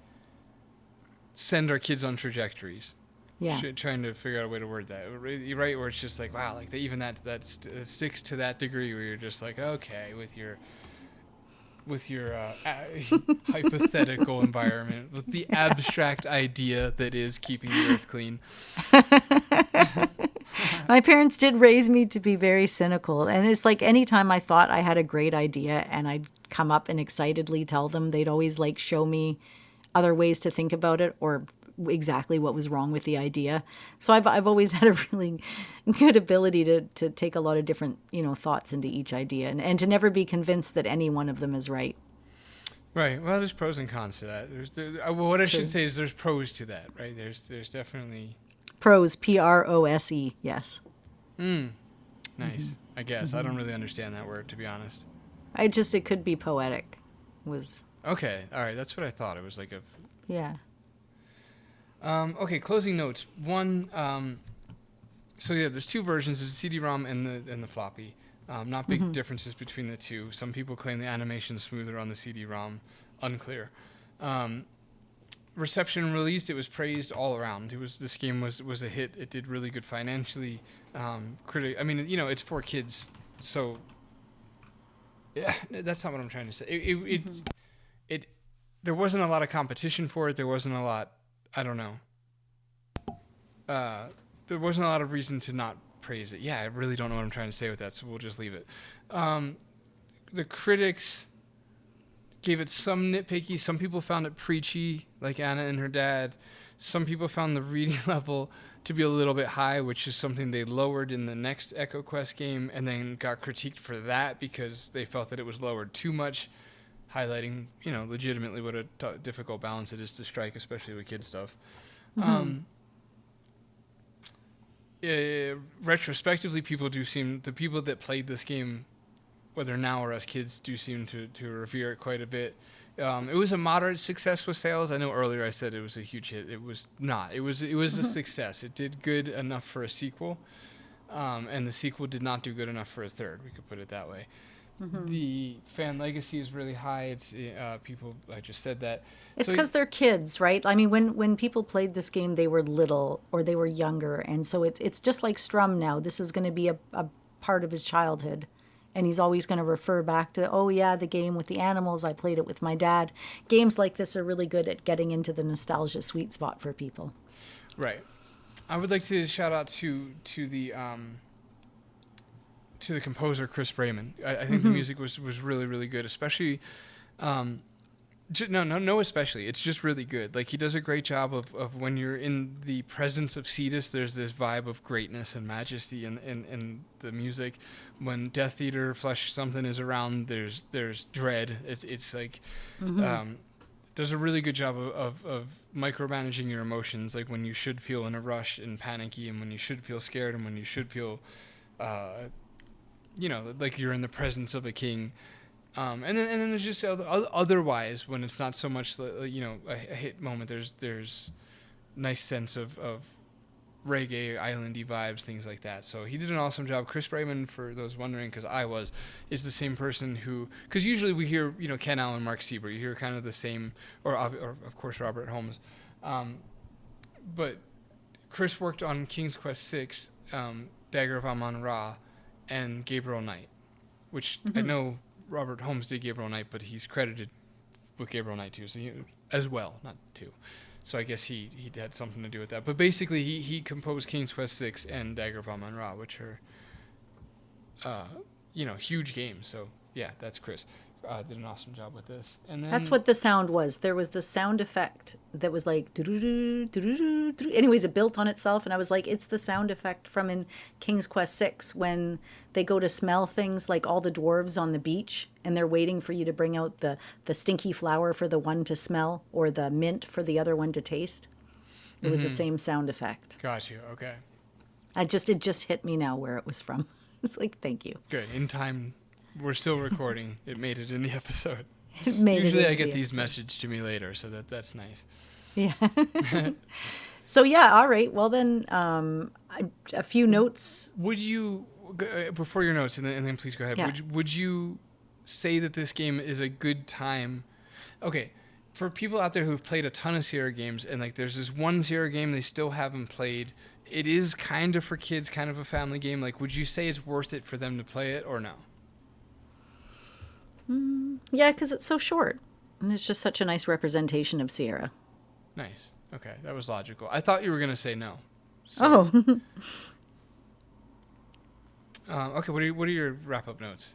send our kids on trajectories. Yeah. Trying to figure out a way to word that. You're right, where it's just like, wow, like even that sticks to that degree where you're just like, okay, with your hypothetical environment, with the abstract idea that is keeping the earth clean. My parents did raise me to be very cynical. And it's like anytime I thought I had a great idea and I'd come up and excitedly tell them, they'd always like show me other ways to think about it or exactly what was wrong with the idea. So I've always had a really good ability to take a lot of different, thoughts into each idea and to never be convinced that any one of them is right. Right. Well, there's pros and cons to that. What I should say is there's pros to that, right? There's definitely pros, Prose, yes. Nice. Mm-hmm. I guess I don't really understand that word, to be honest. It could be poetic. Okay. All right. That's what I thought. It was like a. Yeah. Okay. Closing notes. One. So yeah, there's two versions. There's the CD-ROM and the floppy. Not big differences between the two. Some people claim the animation is smoother on the CD-ROM. Unclear. Reception released, it was praised all around. This game was a hit. It did really good financially. It's for kids, so yeah, that's not what I'm trying to say. There wasn't a lot of competition for it. There wasn't a lot. I don't know. There wasn't a lot of reason to not praise it. Yeah, I really don't know what I'm trying to say with that, so we'll just leave it. The critics gave it some nitpicky. Some people found it preachy, like Anna and her dad. Some people found the reading level to be a little bit high, which is something they lowered in the next EcoQuest game, and then got critiqued for that because they felt that it was lowered too much, highlighting, legitimately what a difficult balance it is to strike, especially with kid stuff. Retrospectively, the people that played this game, whether now or as kids, do seem to revere it quite a bit. It was a moderate success with sales. I know earlier I said it was a huge hit. It was not. It was a success. It did good enough for a sequel, and the sequel did not do good enough for a third. We could put it that way. The fan legacy is really high. It's people. I just said that. It's because they're kids, right? I mean, when people played this game, they were little or they were younger, and so it's just like Strum now. This is going to be a part of his childhood, and he's always going to refer back to, oh yeah, the game with the animals. I played it with my dad. Games like this are really good at getting into the nostalgia sweet spot for people. Right. I would like to shout out to the composer Chris Raymond. I think the music was really, really good, especially especially. It's just really good. Like, he does a great job of when you're in the presence of Cetus, there's this vibe of greatness and majesty in the music. When Death Eater Flesh Something is around, there's dread. It's like does a really good job of micromanaging your emotions, like when you should feel in a rush and panicky, and when you should feel scared, and when you should feel like you're in the presence of a king. And then there's just otherwise, when it's not so much a hit moment, there's nice sense of reggae, islandy vibes, things like that. So he did an awesome job. Chris Raymond, for those wondering, is the same person because usually we hear Ken Allen, Mark Siebert, you hear kind of the same, or of course Robert Holmes, but Chris worked on King's Quest VI, Dagger of Amon-Ra, and Gabriel Knight, which I know Robert Holmes did Gabriel Knight, but he's credited with Gabriel Knight too, so as well, not two. So I guess he had something to do with that. But basically, he composed King's Quest VI and Dagger of Amon-Ra, which are, huge games. So yeah, that's Chris. Did an awesome job with this. And then That's what the sound was. There was the sound effect that was like doo-doo-doo, doo-doo-doo, doo-doo. Anyways, it built on itself, and I was like, it's the sound effect from in King's Quest VI when they go to smell things, like all the dwarves on the beach, and they're waiting for you to bring out the stinky flower for the one to smell, or the mint for the other one to taste. It was the same sound effect. Got you. Okay. It just hit me now where it was from. It's like, thank you. Good. In time. We're still recording. It made it in the episode. Usually I get these messaged to me later, so that's nice. Yeah. So yeah, all right. Well then, a few notes. Would you, before your notes, and then please go ahead. Yeah. Would you say that this game is a good time? Okay, for people out there who've played a ton of Sierra games, and like there's this one Sierra game they still haven't played. It is kind of for kids, kind of a family game. Like, would you say it's worth it for them to play it or no? Yeah, because it's so short, and it's just such a nice representation of Sierra. Nice. Okay, that was logical. I thought you were gonna say no. So. Oh. Okay. What are your wrap up notes?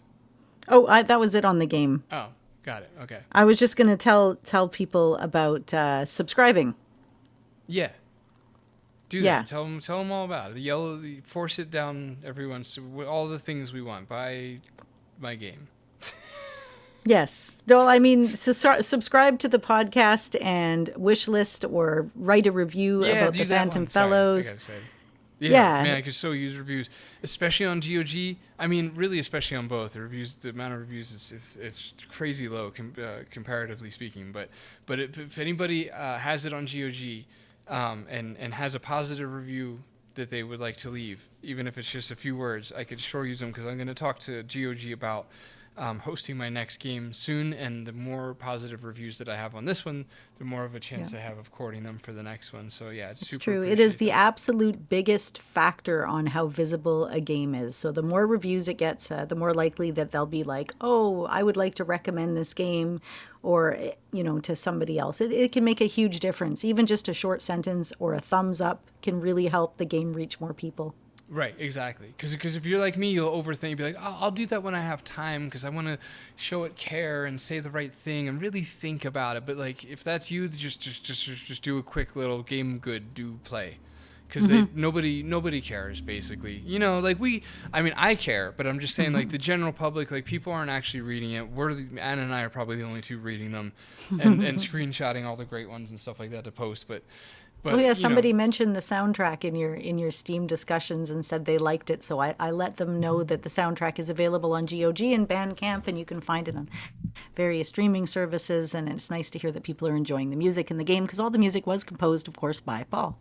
Oh, that was it on the game. Oh, got it. Okay. I was just gonna tell people about subscribing. Yeah. Do that. Yeah. Tell them all about it. Force it down everyone's all the things we want. Buy my game. Yes. No, I mean, subscribe to the podcast and wish list or write a review about the Phantom Fellows. I gotta say. Yeah, man, I could so use reviews, especially on GOG. I mean, really, especially on both. The amount of reviews it's crazy low comparatively speaking. But if anybody has it on GOG and has a positive review, that they would like to leave, even if it's just a few words. I could sure use them because I'm going to talk to GOG about hosting my next game soon, and the more positive reviews that I have on this one, the more of a chance I have of courting them for the next one. So yeah, it's super true. It is the that. absolute biggest factor on how visible a game is. So the more reviews it gets, the more likely that they'll be like, oh, I would like to recommend this game, or, to somebody else. It can make a huge difference. Even just a short sentence or a thumbs up can really help the game reach more people. Right, exactly. Because if you're like me, you'll overthink. You'll be like, I'll do that when I have time because I want to show it care and say the right thing and really think about it. But like, if that's you, just do a quick little game. Good, do play, because nobody cares basically. I care, but I'm just saying like the general public, like people aren't actually reading it. Anna and I are probably the only two reading them, and screenshotting all the great ones and stuff like that to post, but. Somebody mentioned the soundtrack in your Steam discussions and said they liked it, so I let them know that the soundtrack is available on GOG and Bandcamp, and you can find it on various streaming services, and it's nice to hear that people are enjoying the music in the game, because all the music was composed, of course, by Paul.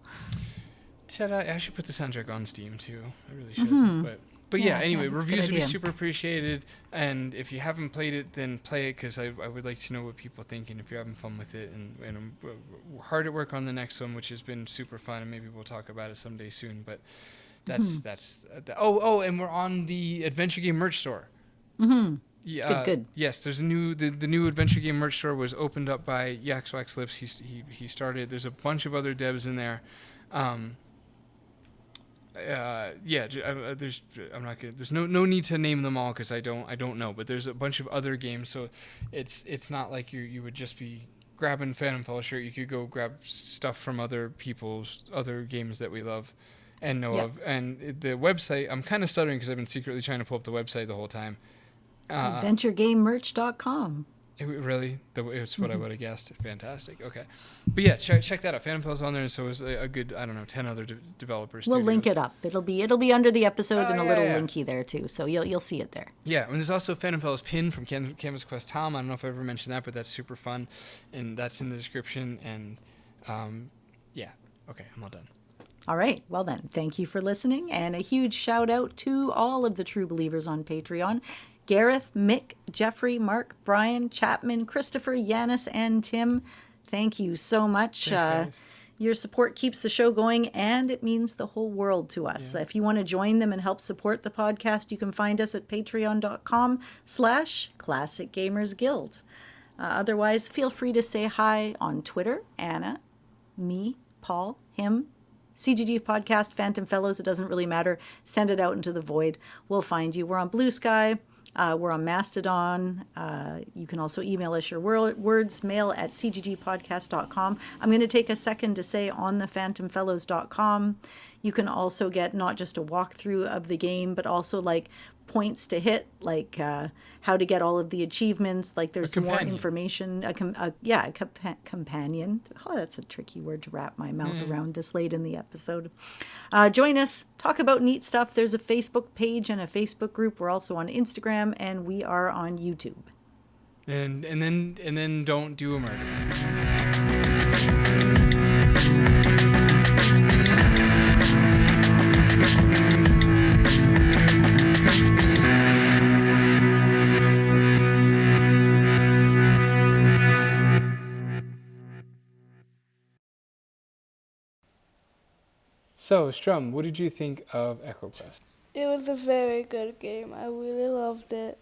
I should put the soundtrack on Steam, too. I really should, But anyway, reviews would be super appreciated, and if you haven't played it, then play it, because I would like to know what people think, and if you're having fun with it, and I'm hard at work on the next one, which has been super fun, and maybe we'll talk about it someday soon, but that's and we're on the Adventure Game merch store. Yeah, good. Yes, there's the new Adventure Game merch store was opened up by Yaxwax Lips. He started. There's a bunch of other devs in there. There's no need to name them all because I don't know, but there's a bunch of other games, so it's not like you would just be grabbing Phantom Fellowship. You could go grab stuff from other people's other games that we love and know of. And the website, I'm kind of stuttering because I've been secretly trying to pull up the website the whole time. AdventureGameMerch.com. Really? It's what I would have guessed. Fantastic. Okay. But yeah, check that out. Phantom Fell's on there, and so is a good, 10 other developers. We'll link it up. It'll be under the episode and a little yeah. linky there too, so you'll see it there. Yeah, and there's also Phantom Fell's pin from Canvas Quest Tom. I don't know if I ever mentioned that, but that's super fun, and that's in the description. And okay, I'm all done. All right. Well then, thank you for listening, and a huge shout out to all of the true believers on Patreon. Gareth, Mick, Jeffrey, Mark, Brian, Chapman, Christopher, Yanis, and Tim. Thank you so much. Thanks, your support keeps the show going, and it means the whole world to us. Yeah. If you want to join them and help support the podcast, you can find us at patreon.com/Classic Gamers Guild. Otherwise, feel free to say hi on Twitter. Anna, me, Paul, him, CGG Podcast, Phantom Fellows, it doesn't really matter. Send it out into the void. We'll find you. We're on Blue Sky. We're on Mastodon. You can also email us your words, mail at cggpodcast.com. I'm going to take a second to say on the phantomfellows.com, you can also get not just a walkthrough of the game, but also like points to hit, like how to get all of the achievements. Like there's more information. A companion. Oh, that's a tricky word to wrap my mouth around this late in the episode. Join us. Talk about neat stuff. There's a Facebook page and a Facebook group. We're also on Instagram, and we are on YouTube. And then don't do a murder. So, Strum, what did you think of EcoQuest? It was a very good game. I really loved it.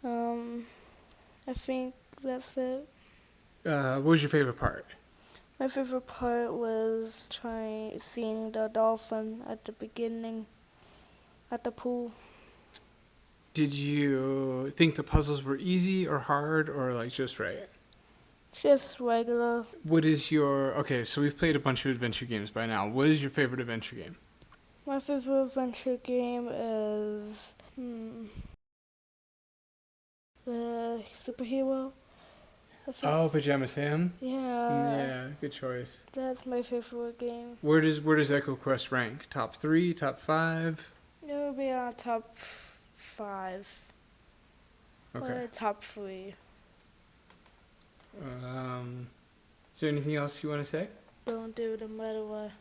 I think that's it. What was your favorite part? My favorite part was seeing the dolphin at the beginning, at the pool. Did you think the puzzles were easy or hard or like just right? Just regular. What is okay, so we've played a bunch of adventure games by now. What is your favorite adventure game? My favorite adventure game is the superhero. Pajama Sam? Yeah. Yeah, good choice. That's my favorite game. Where does EcoQuest rank? Top 3, top 5? It would be on top 5. Okay. Or top 3. Is there anything else you want to say? Don't do it no matter what.